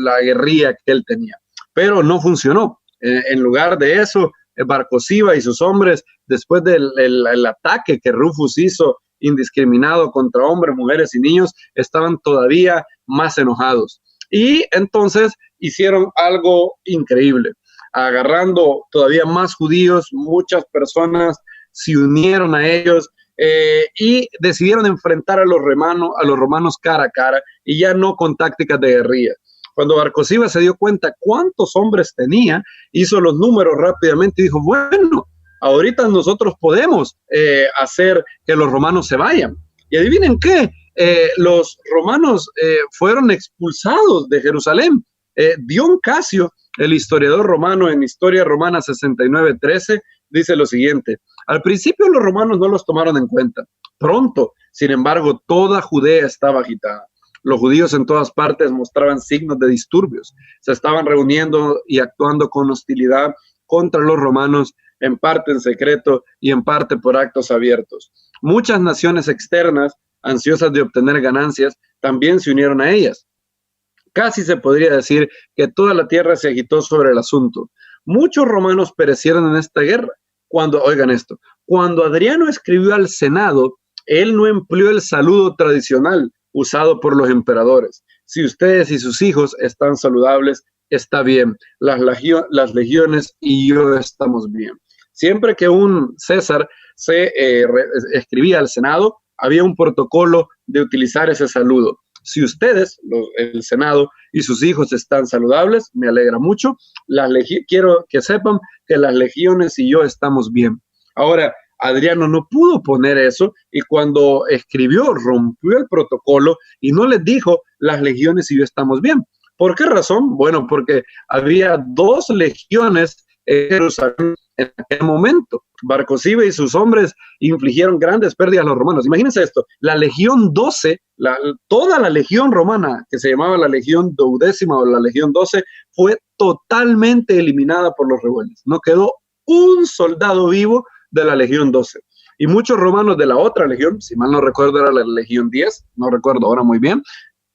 la guerrilla que él tenía. Pero no funcionó. En lugar de eso, Bar Cosiba y sus hombres, después del ataque que Rufus hizo indiscriminado contra hombres, mujeres y niños, estaban todavía más enojados. Y entonces hicieron algo increíble. Agarrando todavía más judíos, muchas personas se unieron a ellos y decidieron enfrentar a los romanos cara a cara y ya no con tácticas de guerrilla. Cuando Bar Cosiba se dio cuenta cuántos hombres tenía, hizo los números rápidamente y dijo, bueno, ahorita nosotros podemos hacer que los romanos se vayan. Y adivinen qué, los romanos fueron expulsados de Jerusalén. Dion Casio, el historiador romano, en Historia Romana 69:13, dice lo siguiente: al principio los romanos no los tomaron en cuenta. Pronto, sin embargo, toda Judea estaba agitada. Los judíos en todas partes mostraban signos de disturbios. Se estaban reuniendo y actuando con hostilidad contra los romanos, en parte en secreto y en parte por actos abiertos. Muchas naciones externas, ansiosas de obtener ganancias, también se unieron a ellas. Casi se podría decir que toda la tierra se agitó sobre el asunto. Muchos romanos perecieron en esta guerra. Oigan esto, cuando Adriano escribió al Senado, él no empleó el saludo tradicional usado por los emperadores. Si ustedes y sus hijos están saludables, está bien. Las legiones y yo estamos bien. Siempre que un César se escribía al Senado, había un protocolo de utilizar ese saludo. Si ustedes, el Senado y sus hijos están saludables, me alegra mucho. Quiero que sepan que las legiones y yo estamos bien. Ahora, Adriano no pudo poner eso y cuando escribió, rompió el protocolo y no les dijo las legiones y yo estamos bien. ¿Por qué razón? Bueno, porque había 2 legiones en Jerusalén en aquel momento. Bar Cosiva y sus hombres infligieron grandes pérdidas a los romanos. Imagínense esto, la Legión 12, toda la Legión romana, que se llamaba la Legión Duodécima o la Legión 12, fue totalmente eliminada por los rebeldes. No quedó un soldado vivo de la Legión 12. Y muchos romanos de la otra legión, si mal no recuerdo era la Legión 10, no recuerdo ahora muy bien,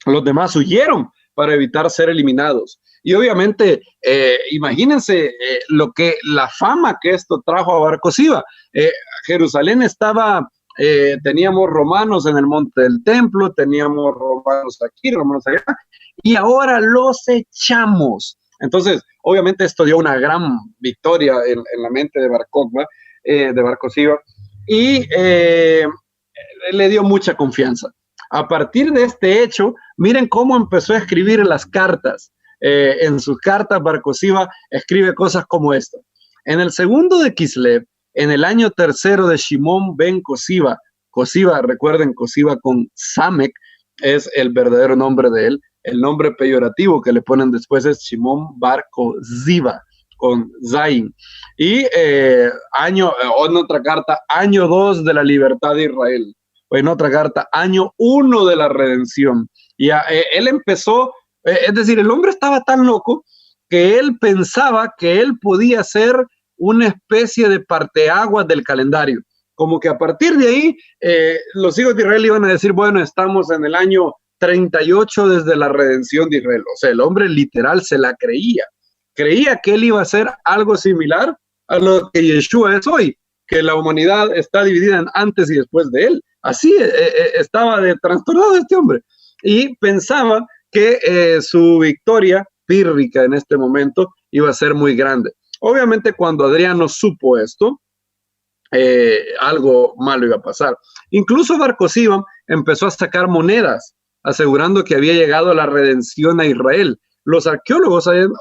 los demás huyeron para evitar ser eliminados. Y obviamente, imagínense la fama que esto trajo a Bar Cosiva. Jerusalén estaba, teníamos romanos en el monte del templo, teníamos romanos aquí, romanos allá, y ahora los echamos. Entonces, obviamente esto dio una gran victoria en la mente de Bar Kokhba, de Bar Cosiva, y le dio mucha confianza. A partir de este hecho, miren cómo empezó a escribir las cartas. En sus cartas, Bar Cosiva escribe cosas como esta. En el segundo de Kislev, en el año tercero de Shimón ben Cosiva, Cosiva, recuerden, Cosiva con Samek, es el verdadero nombre de él. El nombre peyorativo que le ponen después es Shimón bar Cosiva, con Zain. Y en otra carta, año 2 de la libertad de Israel. O en otra carta, año 1 de la redención. Y él empezó, es decir, el hombre estaba tan loco que él pensaba que él podía ser una especie de parteaguas del calendario. Como que a partir de ahí, los hijos de Israel iban a decir, bueno, estamos en el año 38 desde la redención de Israel. O sea, el hombre literal se la creía. Creía que él iba a hacer algo similar a lo que Yeshua es hoy, que la humanidad está dividida en antes y después de él. Así estaba de trastornado este hombre. Y pensaba que su victoria pírrica en este momento iba a ser muy grande. Obviamente, cuando Adriano supo esto, algo malo iba a pasar. Incluso Bar Cosiva empezó a sacar monedas, asegurando que había llegado la redención a Israel. Los arqueólogos han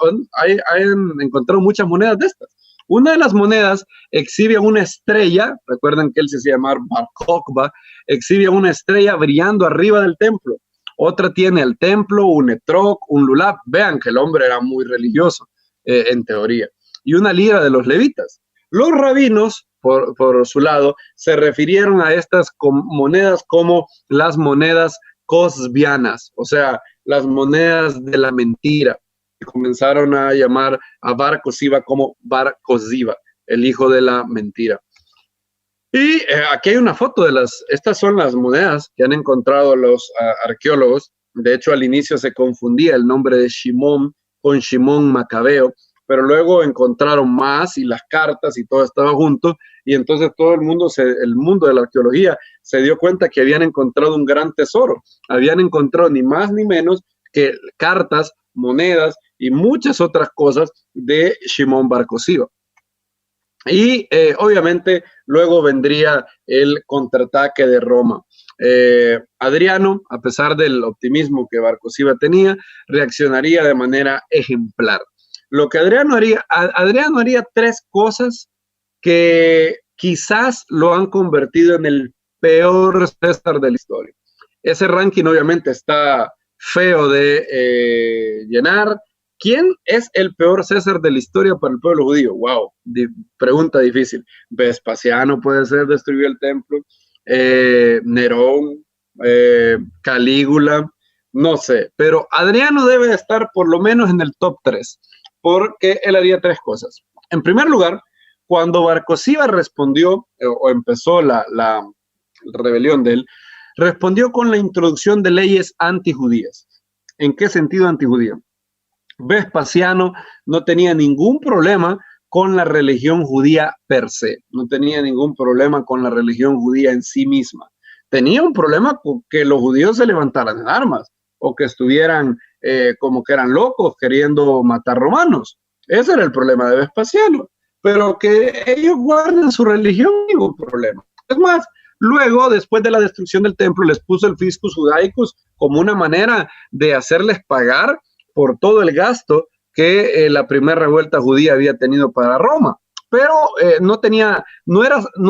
encontrado muchas monedas de estas. Una de las monedas exhibe una estrella, recuerden que él se hacía llamar Bar Kokhba, exhibe una estrella brillando arriba del templo. Otra tiene el templo, un etrog, un lulab. Vean que el hombre era muy religioso, en teoría. Y una lira de los levitas. Los rabinos, por su lado, se refirieron a estas monedas como las monedas cosbianas, o sea, las monedas de la mentira. Y comenzaron a llamar a Bar Cosiva como Bar Cosiva, el hijo de la mentira. Y aquí hay una foto estas son las monedas que han encontrado los arqueólogos. De hecho, al inicio se confundía el nombre de Shimón con Shimón Macabeo, pero luego encontraron más y las cartas y todo estaba junto, y entonces todo el mundo de la arqueología se dio cuenta que habían encontrado un gran tesoro. Habían encontrado ni más ni menos que cartas, monedas y muchas otras cosas de Shimón bar Cosiva. Y obviamente luego vendría el contraataque de Roma. Adriano, a pesar del optimismo que Bar Cosiva tenía, reaccionaría de manera ejemplar. Lo que Adriano haría tres cosas que quizás lo han convertido en el peor César de la historia. Ese ranking obviamente está feo de llenar. ¿Quién es el peor César de la historia para el pueblo judío? Wow, pregunta difícil. Vespasiano puede ser, destruyó el templo. Nerón, Calígula, no sé. Pero Adriano debe estar por lo menos en el top 3, porque él haría tres cosas. En primer lugar, cuando Bar Cosiva respondió, o empezó la rebelión de él, respondió con la introducción de leyes antijudías. ¿En qué sentido antijudía? Vespasiano no tenía ningún problema con la religión judía per se, no tenía ningún problema con la religión judía en sí misma. Tenía un problema con que los judíos se levantaran en armas o que estuvieran como que eran locos queriendo matar romanos. Ese era el problema de Vespasiano, pero que ellos guarden su religión, ningún problema. Es más, luego, después de la destrucción del templo, les puso el fiscus judaicus como una manera de hacerles pagar por todo el gasto que la primera revuelta judía había tenido para Roma, pero no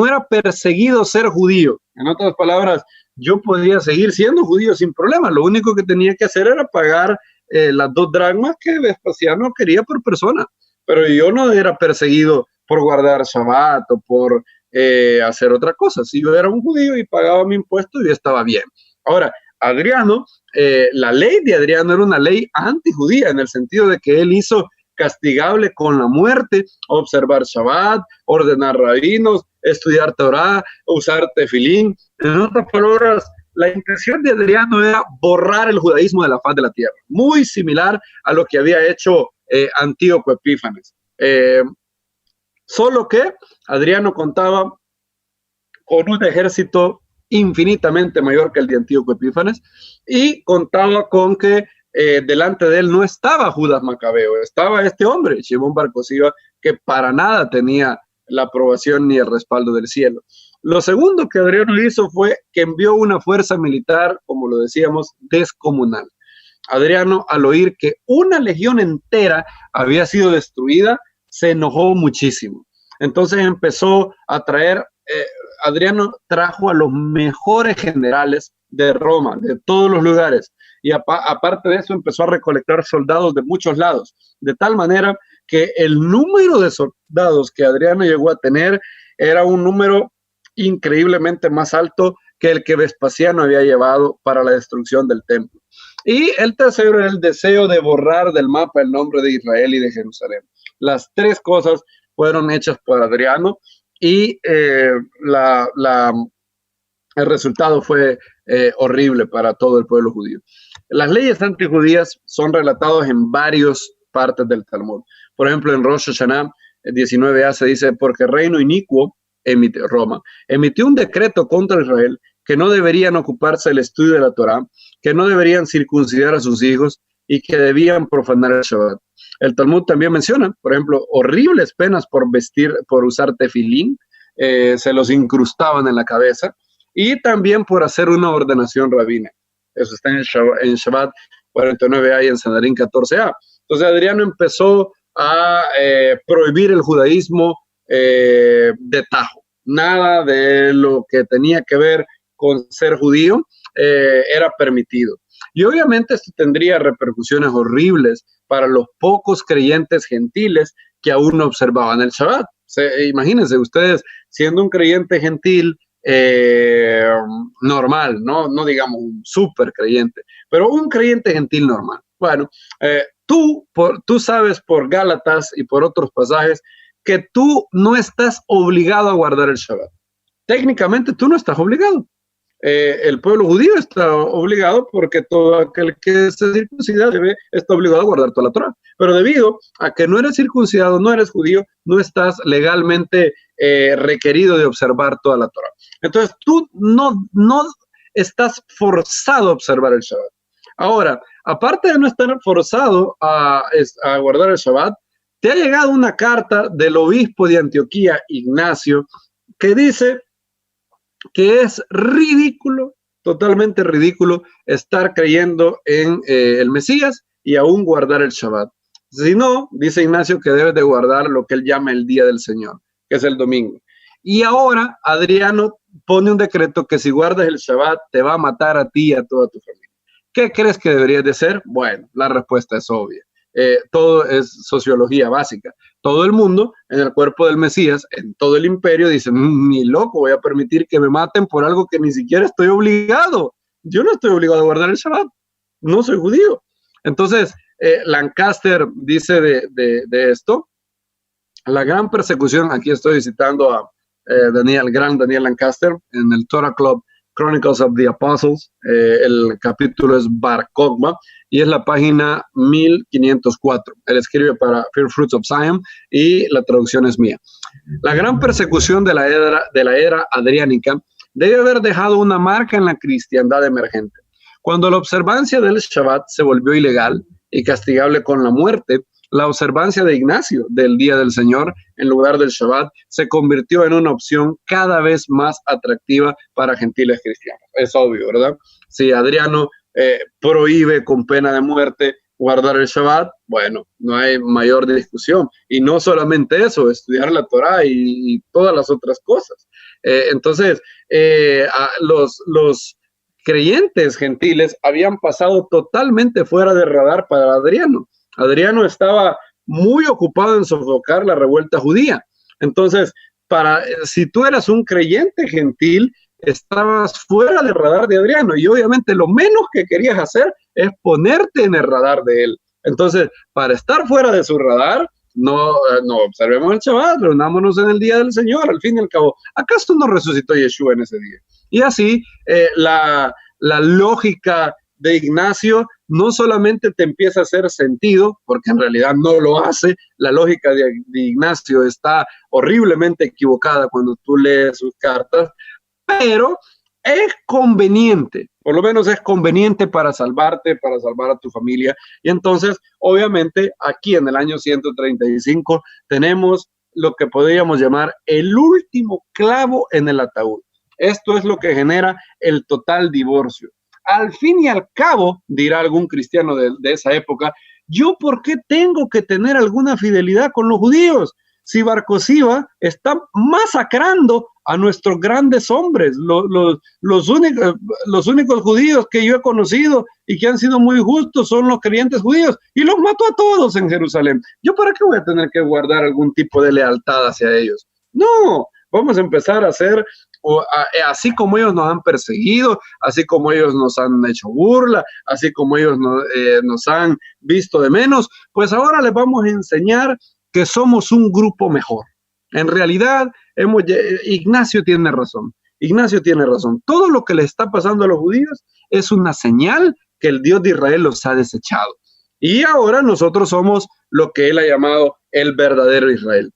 era perseguido ser judío. En otras palabras, yo podía seguir siendo judío sin problema, lo único que tenía que hacer era pagar las 2 dracmas que Vespasiano quería por persona, pero yo no era perseguido por guardar Shabbat o por hacer otra cosa. Si yo era un judío y pagaba mi impuesto, yo estaba bien. Ahora, Adriano, la ley de Adriano era una ley antijudía, en el sentido de que él hizo castigable con la muerte observar Shabbat, ordenar rabinos, estudiar Torah, usar tefilín. En otras palabras, la intención de Adriano era borrar el judaísmo de la faz de la tierra, muy similar a lo que había hecho Antíoco Epífanes. Solo que Adriano contaba con un ejército infinitamente mayor que el de Antíoco Epífanes y contaba con que delante de él no estaba Judas Macabeo, estaba este hombre, Shimón Bar Cosiba, que para nada tenía la aprobación ni el respaldo del cielo. Lo segundo que Adriano hizo fue que envió una fuerza militar, como lo decíamos, descomunal. Adriano, al oír que una legión entera había sido destruida, se enojó muchísimo. Entonces empezó a traer, Adriano trajo a los mejores generales de Roma, de todos los lugares, y aparte de eso empezó a recolectar soldados de muchos lados, de tal manera que el número de soldados que Adriano llegó a tener era un número increíblemente más alto que el que Vespasiano había llevado para la destrucción del templo. Y el tercero era el deseo de borrar del mapa el nombre de Israel y de Jerusalén. Las tres cosas fueron hechas por Adriano y el resultado fue horrible para todo el pueblo judío. Las leyes antijudías son relatadas en varias partes del Talmud. Por ejemplo, en Rosh Hashanah 19a se dice, porque reino inicuo, Roma, emitió un decreto contra Israel que no deberían ocuparse del estudio de la Torá, que no deberían circuncidar a sus hijos y que debían profanar el Shabbat. El Talmud también menciona, por ejemplo, horribles penas por usar tefilín, se los incrustaban en la cabeza, y también por hacer una ordenación rabina. Eso está en Shabbat 49a y en Sanedrín 14a. Entonces Adriano empezó a prohibir el judaísmo de tajo. Nada de lo que tenía que ver con ser judío era permitido. Y obviamente esto tendría repercusiones horribles para los pocos creyentes gentiles que aún no observaban el Shabbat. Imagínense ustedes siendo un creyente gentil normal, no digamos un súper creyente, pero un creyente gentil normal. Bueno, tú sabes por Gálatas y por otros pasajes que tú no estás obligado a guardar el Shabbat. Técnicamente tú no estás obligado. El pueblo judío está obligado porque todo aquel que se circuncida está obligado a guardar toda la Torah. Pero debido a que no eres circuncidado, no eres judío, no estás legalmente requerido de observar toda la Torah. Entonces tú no estás forzado a observar el Shabbat. Ahora, aparte de no estar forzado a guardar el Shabbat, te ha llegado una carta del obispo de Antioquía, Ignacio, que dice que es ridículo, totalmente ridículo, estar creyendo en el Mesías y aún guardar el Shabbat. Si no, dice Ignacio que debes de guardar lo que él llama el día del Señor, que es el domingo. Y ahora Adriano pone un decreto que si guardas el Shabbat te va a matar a ti y a toda tu familia. ¿Qué crees que deberías de ser? Bueno, la respuesta es obvia. Todo es sociología básica. Todo el mundo en el cuerpo del Mesías, en todo el imperio, dice, ni loco voy a permitir que me maten por algo que ni siquiera estoy obligado. Yo no estoy obligado a guardar el Shabbat. No soy judío. Entonces, Lancaster dice de esto, la gran persecución, aquí estoy citando a gran Daniel Lancaster en el Torah Club Chronicles of the Apostles, el capítulo es Bar Kokhba y es la página 1504. Él escribe para First Fruits of Zion y la traducción es mía. La gran persecución de la era adriánica debe haber dejado una marca en la cristiandad emergente. Cuando la observancia del Shabbat se volvió ilegal y castigable con la muerte, la observancia de Ignacio del Día del Señor en lugar del Shabbat se convirtió en una opción cada vez más atractiva para gentiles cristianos. Es obvio, ¿verdad? Si Adriano prohíbe con pena de muerte guardar el Shabbat, bueno, no hay mayor discusión. Y no solamente eso, estudiar la Torah y todas las otras cosas. Entonces, los creyentes gentiles habían pasado totalmente fuera de radar para Adriano. Adriano estaba muy ocupado en sofocar la revuelta judía. Entonces, si tú eras un creyente gentil, estabas fuera del radar de Adriano, y obviamente lo menos que querías hacer es ponerte en el radar de él. Entonces, para estar fuera de su radar, no observemos el Shabbat, reunámonos en el día del Señor, al fin y al cabo. ¿Acaso no resucitó Yeshua en ese día? Y así, la lógica de Ignacio no solamente te empieza a hacer sentido, porque en realidad no lo hace. La lógica de Ignacio está horriblemente equivocada cuando tú lees sus cartas, pero es conveniente, por lo menos es conveniente para salvarte, para salvar a tu familia. Y entonces, obviamente, aquí en el año 135 tenemos lo que podríamos llamar el último clavo en el ataúd. Esto es lo que genera el total divorcio. Al fin y al cabo, dirá algún cristiano de esa época, ¿yo por qué tengo que tener alguna fidelidad con los judíos? Si Bar Kokhba está masacrando a nuestros grandes hombres, los únicos judíos que yo he conocido y que han sido muy justos son los creyentes judíos, y los mató a todos en Jerusalén. ¿Yo para qué voy a tener que guardar algún tipo de lealtad hacia ellos? No, vamos a empezar a hacer así como ellos nos han perseguido, así como ellos nos han hecho burla, así como ellos nos han visto de menos, pues ahora les vamos a enseñar que somos un grupo mejor. En realidad, Ignacio tiene razón. Ignacio tiene razón. Todo lo que le está pasando a los judíos es una señal que el Dios de Israel los ha desechado. Y ahora nosotros somos lo que él ha llamado el verdadero Israel.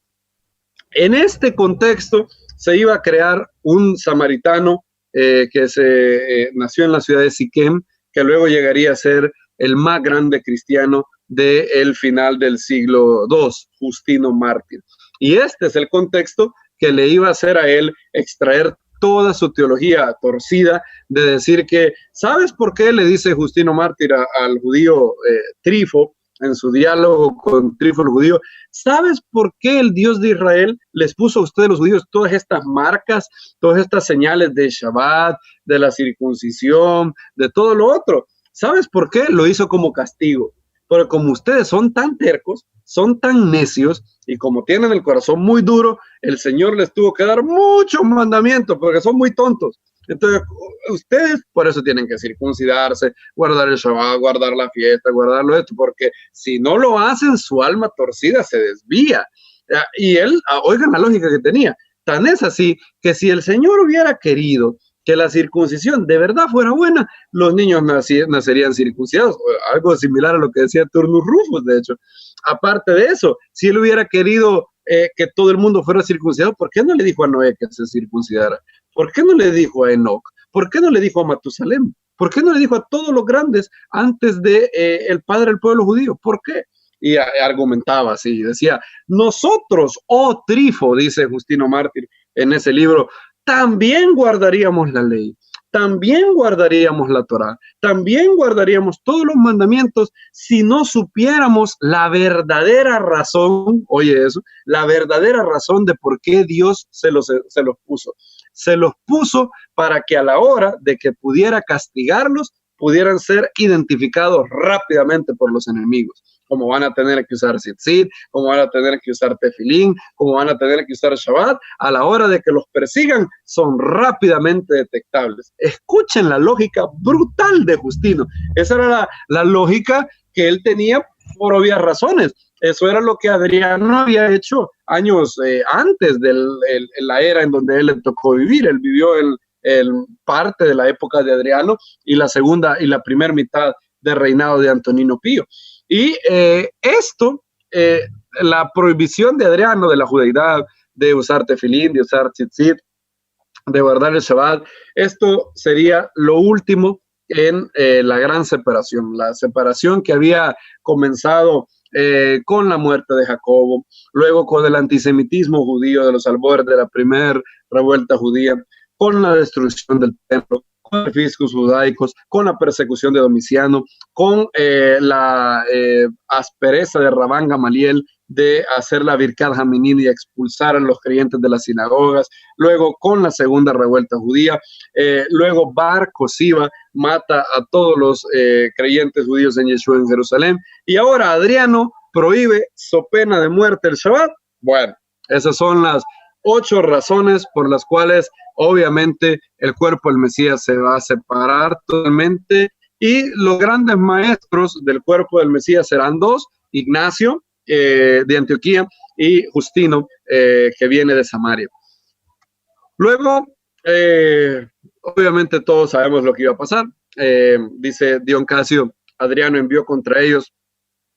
En este contexto se iba a crear un samaritano que nació en la ciudad de Siquem, que luego llegaría a ser el más grande cristiano del final del siglo II, Justino Mártir. Y este es el contexto que le iba a hacer a él extraer toda su teología torcida de decir que, ¿sabes por qué le dice Justino Mártir al judío Trifo en su diálogo con Trifo el judío? ¿Sabes por qué el Dios de Israel les puso a ustedes los judíos todas estas marcas, todas estas señales de Shabbat, de la circuncisión, de todo lo otro? ¿Sabes por qué? Lo hizo como castigo. Pero como ustedes son tan tercos, son tan necios, y como tienen el corazón muy duro, el Señor les tuvo que dar muchos mandamientos, porque son muy tontos. Entonces, ustedes por eso tienen que circuncidarse, guardar el Shabbat, guardar la fiesta, guardarlo esto, porque si no lo hacen, su alma torcida se desvía. Y él, oigan la lógica que tenía, tan es así que si el Señor hubiera querido que la circuncisión de verdad fuera buena, los niños nacerían circuncidados, algo similar a lo que decía Turnus Rufus, de hecho. Aparte de eso, si él hubiera querido que todo el mundo fuera circuncidado, ¿por qué no le dijo a Noé que se circuncidara? ¿Por qué no le dijo a Enoc? ¿Por qué no le dijo a Matusalem? ¿Por qué no le dijo a todos los grandes antes de el padre del pueblo judío? ¿Por qué? Y argumentaba así, decía, nosotros, oh Trifo, dice Justino Mártir en ese libro, también guardaríamos la ley, también guardaríamos la Torá, también guardaríamos todos los mandamientos si no supiéramos la verdadera razón, oye eso, la verdadera razón de por qué Dios se los puso. Se los puso para que a la hora de que pudiera castigarlos, pudieran ser identificados rápidamente por los enemigos, como van a tener que usar tzitzit, como van a tener que usar tefilín, como van a tener que usar Shabbat, a la hora de que los persigan, son rápidamente detectables. Escuchen la lógica brutal de Justino. Esa era la lógica que él tenía por obvias razones. Eso era lo que Adriano había hecho años antes de la era en donde él le tocó vivir. Él vivió parte de la época de Adriano y la segunda y la primera mitad del reinado de Antonino Pío. Y la prohibición de Adriano de la judeidad, de usar tefilín, de usar tzitzit, de guardar el Shabbat, esto sería lo último en la gran separación, la separación que había comenzado con la muerte de Jacobo, luego con el antisemitismo judío de los albores de la primera revuelta judía, con la destrucción del templo, con los fiscos judaicos, con la persecución de Domiciano, con la aspereza de Rabán Gamaliel de hacer la Birkat Jaminín y expulsar a los creyentes de las sinagogas, luego con la segunda revuelta judía, luego Bar Kokhba mata a todos los creyentes judíos en Yeshua en Jerusalén, y ahora Adriano prohíbe so pena de muerte el Shabbat. Bueno, Esas son las 8 razones por las cuales obviamente el cuerpo del Mesías se va a separar totalmente, y los grandes maestros del cuerpo del Mesías serán dos: Ignacio de Antioquía y Justino, que viene de Samaria. Luego, obviamente todos sabemos lo que iba a pasar. Dice Dion Casio: Adriano envió contra ellos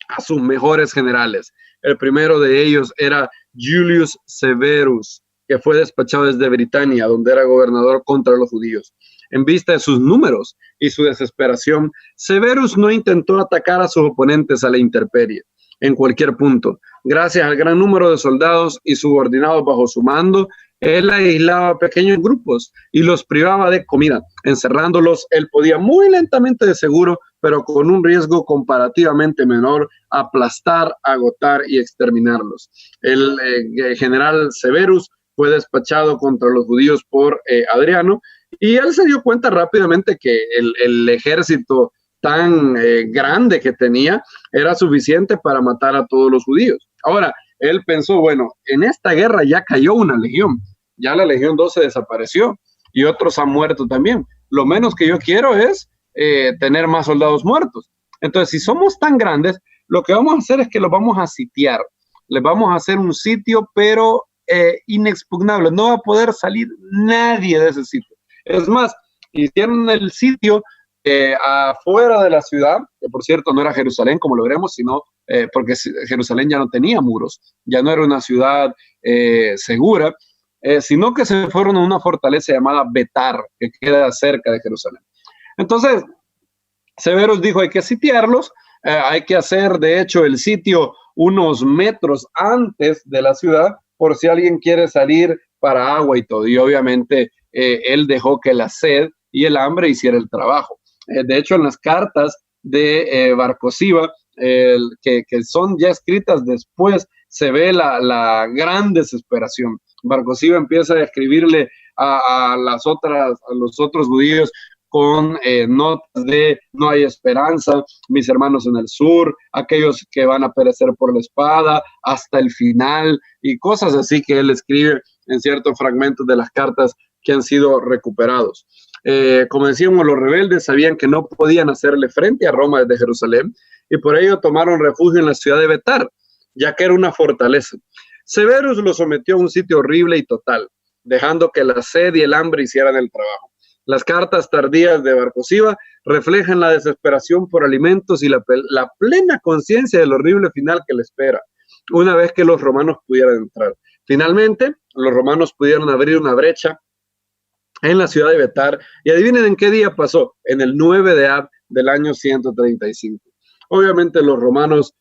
a sus mejores generales. El primero de ellos era Julius Severus, que fue despachado desde Britania, donde era gobernador contra los judíos. En vista de sus números y su desesperación, Severus no intentó atacar a sus oponentes a la intemperie en cualquier punto. Gracias al gran número de soldados y subordinados bajo su mando, él aislaba pequeños grupos y los privaba de comida. Encerrándolos, él podía muy lentamente, de seguro, pero con un riesgo comparativamente menor, aplastar, agotar y exterminarlos. El general Severus fue despachado contra los judíos por Adriano, y él se dio cuenta rápidamente que el ejército tan grande que tenía era suficiente para matar a todos los judíos. Ahora, él pensó, bueno, en esta guerra ya cayó una legión, ya la legión 12 desapareció y otros han muerto también. Lo menos que yo quiero es tener más soldados muertos. Entonces, si somos tan grandes, lo que vamos a hacer es que los vamos a sitiar. Les vamos a hacer un sitio, pero inexpugnable. No va a poder salir nadie de ese sitio. Es más, hicieron el sitio afuera de la ciudad, que por cierto no era Jerusalén, como lo veremos, sino porque Jerusalén ya no tenía muros, ya no era una ciudad segura, sino que se fueron a una fortaleza llamada Betar, que queda cerca de Jerusalén. Entonces, Severus dijo: hay que sitiarlos, hay que hacer de hecho el sitio unos metros antes de la ciudad, por si alguien quiere salir para agua y todo. Y obviamente él dejó que la sed y el hambre hiciera el trabajo. De hecho, en las cartas de Bar Kosiba, que son ya escritas después, se ve la gran desesperación. Bar Kosiba empieza a escribirle a los otros judíos con notas de: no hay esperanza, mis hermanos en el sur, aquellos que van a perecer por la espada, hasta el final, y cosas así que él escribe en ciertos fragmentos de las cartas que han sido recuperados. Como decíamos, los rebeldes sabían que no podían hacerle frente a Roma desde Jerusalén, y por ello tomaron refugio en la ciudad de Betar, ya que era una fortaleza. Severus lo sometió a un sitio horrible y total, dejando que la sed y el hambre hicieran el trabajo. Las cartas tardías de Bar Kosiba reflejan la desesperación por alimentos y la plena conciencia del horrible final que le espera, una vez que los romanos pudieran entrar. Finalmente, los romanos pudieron abrir una brecha en la ciudad de Betar, y adivinen en qué día pasó: en el 9 de Ab del año 135. Obviamente los romanos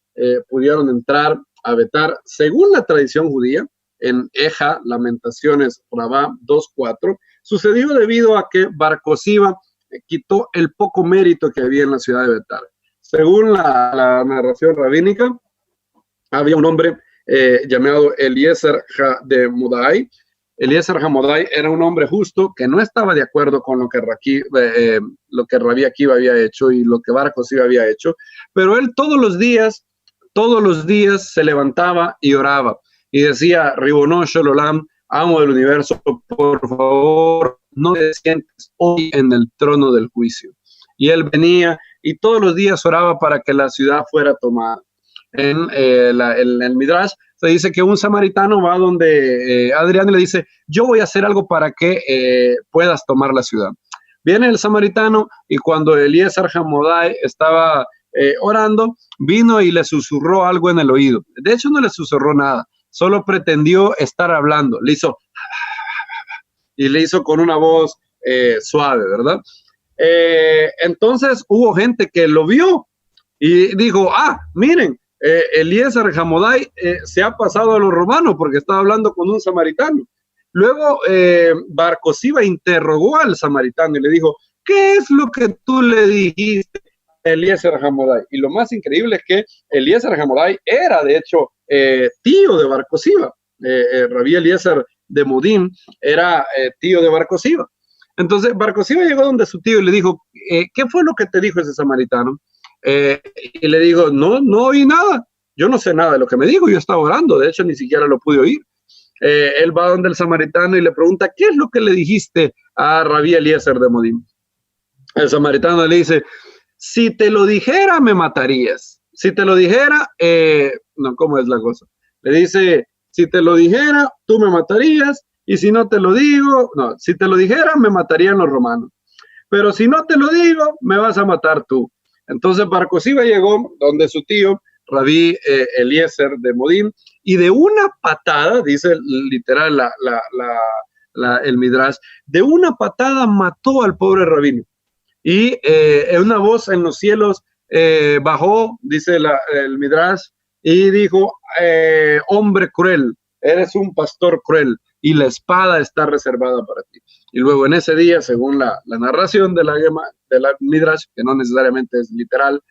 pudieron entrar a Betar, según la tradición judía, en Eja, Lamentaciones, Rabá 2.4, sucedió debido a que Bar Kosiba quitó el poco mérito que había en la ciudad de Betar. Según la narración rabínica, había un hombre llamado Eliezer de Modai. Eliezer Hamodai era un hombre justo que no estaba de acuerdo con lo que Rabí Akiva había hecho y lo que Bar Kosiba había hecho, pero él todos los días se levantaba y oraba y decía: Ribono Shel Olam, amo del universo, por favor, no te sientes hoy en el trono del juicio. Y él venía y todos los días oraba para que la ciudad fuera tomada. En el Midrash se dice que un samaritano va donde Adriano y le dice: yo voy a hacer algo para que puedas tomar la ciudad. Viene el samaritano, y cuando Eliezer Hamodai estaba orando, vino y le susurró algo en el oído. De hecho, no le susurró nada, solo pretendió estar hablando. Le hizo y le hizo con una voz suave, ¿verdad? Entonces hubo gente que lo vio y dijo: miren, Eliezer Hamodai se ha pasado a los romanos porque estaba hablando con un samaritano. Luego Bar Kosiba interrogó al samaritano y le dijo: ¿qué es lo que tú le dijiste a Eliezer Hamodai? Y lo más increíble es que Eliezer Hamodai era de hecho tío de Bar Kosiba. Rabí Eliezer de Modín era tío de Bar Kosiba. Entonces Bar Kosiba llegó donde su tío y le dijo: ¿qué fue lo que te dijo ese samaritano? Y le digo: no oí nada, yo no sé nada de lo que me dijo, yo estaba orando, de hecho ni siquiera lo pude oír. él va donde el samaritano y le pregunta, ¿qué es lo que le dijiste a Rabí Eliezer de Modín? El samaritano le dice, si te lo dijera, me matarías. Si te lo dijera, no, ¿cómo es la cosa? Le dice, si te lo dijera, tú me matarías, y si no te lo digo, no, si te lo dijera, me matarían los romanos. Pero si no te lo digo, me vas a matar tú. Entonces Bar Cosiba llegó donde su tío, Rabí Eliezer de Modín, y de una patada, dice literal el Midrash, de una patada mató al pobre rabino. Y una voz en los cielos bajó, dice el Midrash, y dijo, hombre cruel, eres un pastor cruel, y la espada está reservada para ti. Y luego en ese día, según la narración de la Midrash, que no necesariamente es literal,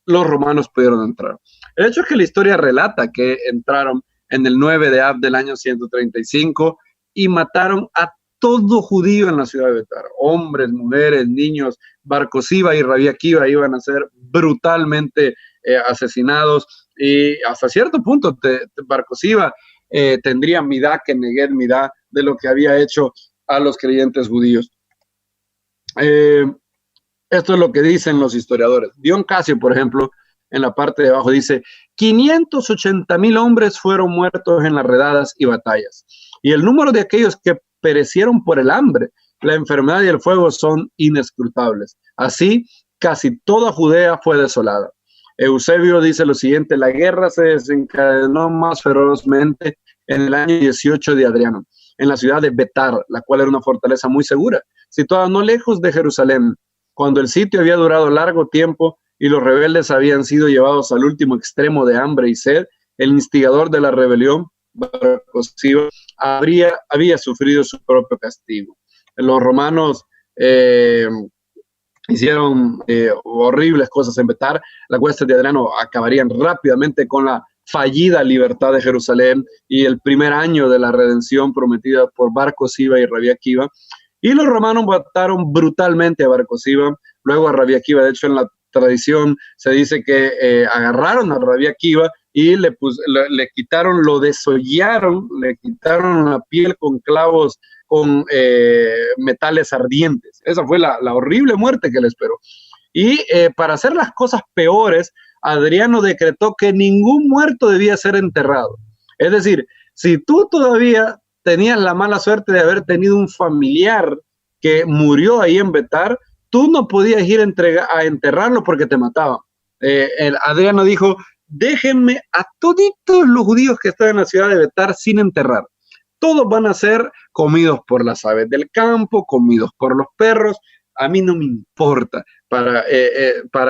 los romanos pudieron entrar. El hecho es que la historia relata que entraron en el 9 de Ab del año 135 y mataron a todo judío en la ciudad de Betar, hombres, mujeres, niños. Bar Cosiba y Rabí Akiva iban a ser brutalmente asesinados, y hasta cierto punto Bar Cosiba tendría midá que negar midá de lo que había hecho a los creyentes judíos. Esto es lo que dicen los historiadores. Dion Casio, por ejemplo, en la parte de abajo dice, 580,000 hombres fueron muertos en las redadas y batallas, y el número de aquellos que perecieron por el hambre, la enfermedad y el fuego son inescrutables. Así, casi toda Judea fue desolada. Eusebio dice lo siguiente, la guerra se desencadenó más ferozmente en el año 18 de Adriano, en la ciudad de Betar, la cual era una fortaleza muy segura, situada no lejos de Jerusalén. Cuando el sitio había durado largo tiempo y los rebeldes habían sido llevados al último extremo de hambre y sed, el instigador de la rebelión, Bar Cosiba, había sufrido su propio castigo. Los romanos hicieron horribles cosas en Betar. Las huestes de Adriano acabarían rápidamente con la fallida libertad de Jerusalén y el primer año de la redención prometida por Bar Cosiba y Rabí Akiva. Y los romanos mataron brutalmente a Bar Cosiba, luego a Rabí Akiva. De hecho, en la tradición se dice que agarraron a Rabí Akiva y le quitaron, lo desollaron, le quitaron la piel con clavos, con metales ardientes. Esa fue la horrible muerte que le esperó. Y para hacer las cosas peores, Adriano decretó que ningún muerto debía ser enterrado. Es decir, si tú todavía tenías la mala suerte de haber tenido un familiar que murió ahí en Betar, tú no podías ir a enterrarlo porque te mataban. Adriano dijo, déjenme a toditos los judíos que están en la ciudad de Betar sin enterrar. Todos van a ser comidos por las aves del campo, comidos por los perros. A mí no me importa, para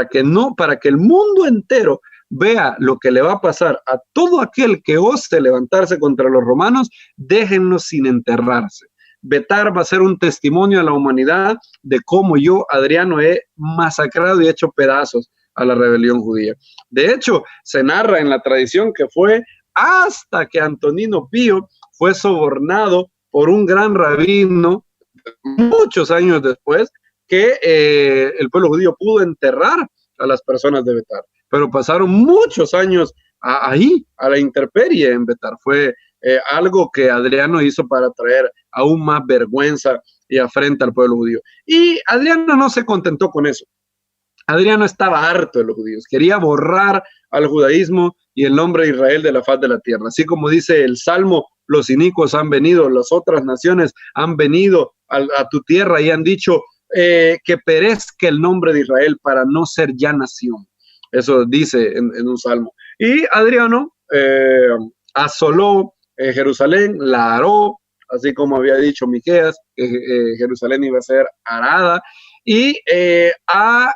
que el mundo entero vea lo que le va a pasar a todo aquel que ose levantarse contra los romanos, déjenlos sin enterrarse. Betar va a ser un testimonio a la humanidad de cómo yo, Adriano, he masacrado y hecho pedazos a la rebelión judía. De hecho, se narra en la tradición que fue hasta que Antonino Pío fue sobornado por un gran rabino muchos años después, que el pueblo judío pudo enterrar a las personas de Betar. Pero pasaron muchos años ahí, a la intemperie en Betar. Fue algo que Adriano hizo para traer aún más vergüenza y afrenta al pueblo judío. Y Adriano no se contentó con eso. Adriano estaba harto de los judíos, quería borrar al judaísmo y el nombre de Israel de la faz de la tierra. Así como dice el Salmo, los inicuos han venido, las otras naciones han venido a tu tierra y han dicho que perezca el nombre de Israel para no ser ya nación. Eso dice en un salmo. Y Adriano asoló Jerusalén, la aró, así como había dicho Miqueas, que Jerusalén iba a ser arada, y a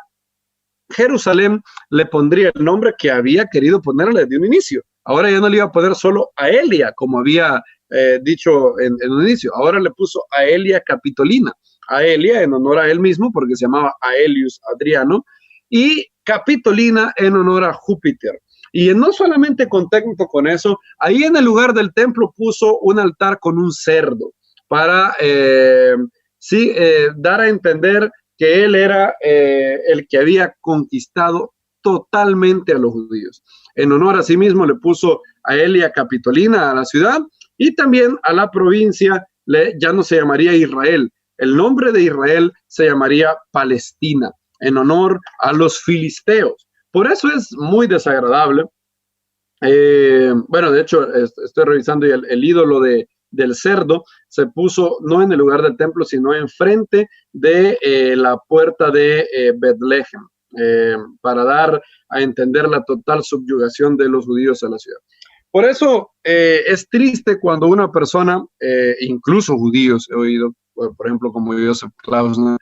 Jerusalén le pondría el nombre que había querido ponerle desde un inicio. Ahora ya no le iba a poner solo a Elia, como había dicho en un inicio. Ahora le puso a Elia Capitolina, a Elia en honor a él mismo, porque se llamaba Aelius Adriano, y Capitolina en honor a Júpiter. Y no solamente contento con eso, ahí en el lugar del templo puso un altar con un cerdo para dar a entender que él era el que había conquistado totalmente a los judíos. En honor a sí mismo le puso a Elia Capitolina a la ciudad, y también a la provincia ya no se llamaría Israel. El nombre de Israel se llamaría Palestina, en honor a los filisteos. Por eso es muy desagradable. Bueno, de hecho, estoy revisando y el ídolo del cerdo se puso no en el lugar del templo, sino enfrente de la puerta de Betlehem, para dar a entender la total subyugación de los judíos a la ciudad. Por eso es triste cuando una persona, incluso judíos he oído, por ejemplo, como Joseph Klausner,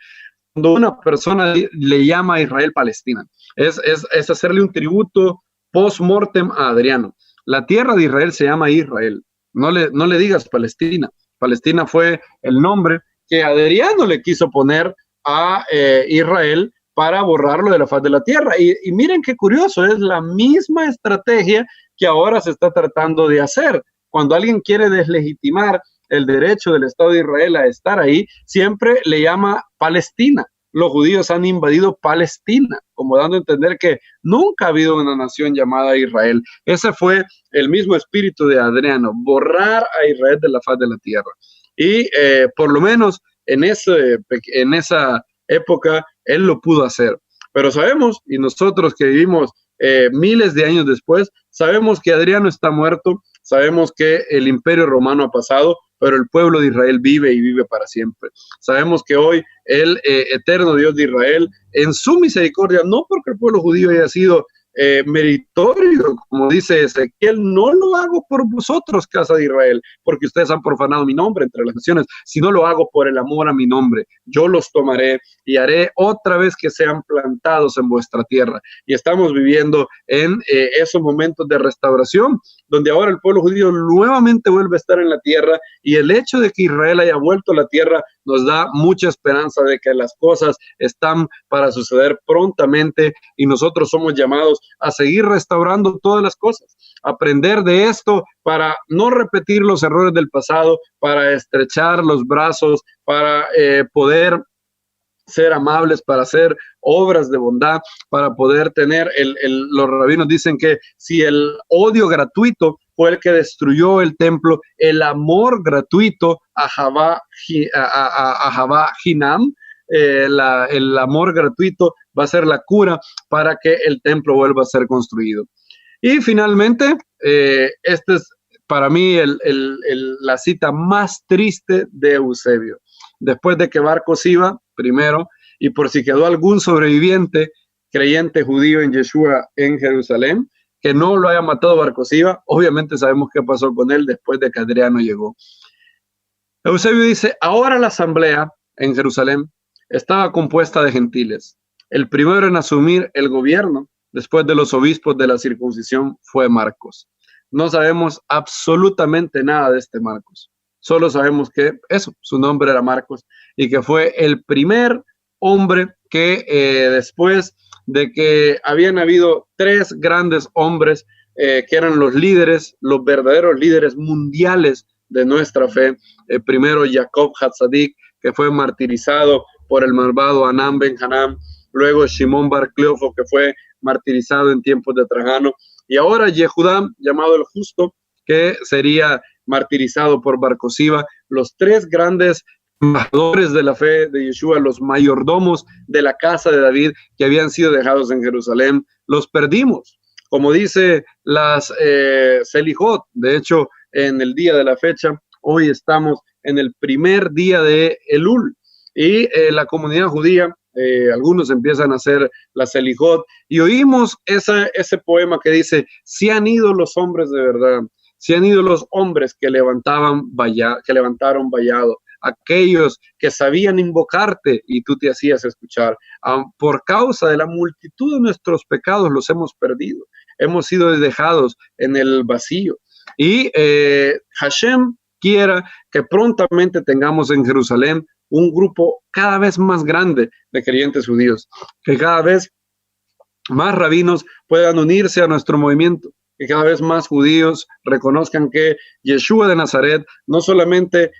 cuando una persona le llama a Israel Palestina, es hacerle un tributo post-mortem a Adriano. La tierra de Israel se llama Israel, no le digas Palestina. Palestina fue el nombre que Adriano le quiso poner a Israel para borrarlo de la faz de la tierra. Y miren qué curioso, es la misma estrategia que ahora se está tratando de hacer. Cuando alguien quiere deslegitimar el derecho del Estado de Israel a estar ahí, siempre le llama Palestina. Los judíos han invadido Palestina, como dando a entender que nunca ha habido una nación lasa Israel. Ese fue el mismo espíritu de Adriano, borrar a Israel de la faz de la tierra. Y por lo menos en esa época él lo pudo hacer. Pero sabemos, y nosotros que vivimos miles de años después, sabemos que Adriano está muerto, sabemos que el Imperio Romano ha pasado, pero el pueblo de Israel vive y vive para siempre. Sabemos que hoy el eterno Dios de Israel, en su misericordia, no porque el pueblo judío haya sido meritorio, como dice Ezequiel, no lo hago por vosotros, casa de Israel, porque ustedes han profanado mi nombre entre las naciones, sino lo hago por el amor a mi nombre. Yo los tomaré y haré otra vez que sean plantados en vuestra tierra. Y estamos viviendo en esos momentos de restauración, donde ahora el pueblo judío nuevamente vuelve a estar en la tierra, y el hecho de que Israel haya vuelto a la tierra nos da mucha esperanza de que las cosas están para suceder prontamente, y nosotros somos llamados a seguir restaurando todas las cosas, aprender de esto para no repetir los errores del pasado, para estrechar los brazos, para poder ser amables, para hacer obras de bondad, para poder tener, los rabinos dicen que si el odio gratuito fue el que destruyó el templo, el amor gratuito, Ahavá Hinam, el amor gratuito va a ser la cura para que el templo vuelva a ser construido. Y finalmente, esta es para mí la cita más triste de Eusebio. Después de que Bar Cosiba, primero, y por si quedó algún sobreviviente creyente judío en Yeshua en Jerusalén, que no lo haya matado Bar Cosiba, obviamente sabemos qué pasó con él después de que Adriano llegó. Eusebio dice, ahora la asamblea en Jerusalén estaba compuesta de gentiles. El primero en asumir el gobierno después de los obispos de la circuncisión fue Marcos. No sabemos absolutamente nada de este Marcos. Solo sabemos que su nombre era Marcos, y que fue el primer hombre que después de que habían habido 3 grandes hombres que eran los líderes, los verdaderos líderes mundiales de nuestra fe. Primero Jacob Hatzadik, que fue martirizado por el malvado Anán Ben Hanán, luego Shimón Bar Cleofo, que fue martirizado en tiempos de Trajano, y ahora Yehudá, llamado el Justo, que sería martirizado por Bar Cosiba. Los 3 grandes embajadores de la fe de Yeshua, los mayordomos de la casa de David que habían sido dejados en Jerusalén, los perdimos. Como dice las Selijot, de hecho, en el día de la fecha, hoy estamos en el primer día de Elul, y la comunidad judía, algunos empiezan a hacer la Selijot, y oímos ese poema que dice, si han ido los hombres de verdad, si han ido los hombres que levantaron vallado, aquellos que sabían invocarte y tú te hacías escuchar. Por causa de la multitud de nuestros pecados los hemos perdido, hemos sido dejados en el vacío. Y Hashem quiera que prontamente tengamos en Jerusalén un grupo cada vez más grande de creyentes judíos, que cada vez más rabinos puedan unirse a nuestro movimiento, que cada vez más judíos reconozcan que Yeshua de Nazaret no solamente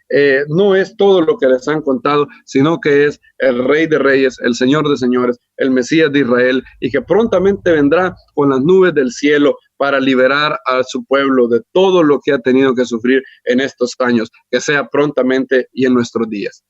no es todo lo que les han contado, sino que es el Rey de Reyes, el Señor de Señores, el Mesías de Israel, y que prontamente vendrá con las nubes del cielo para liberar a su pueblo de todo lo que ha tenido que sufrir en estos años, que sea prontamente y en nuestros días.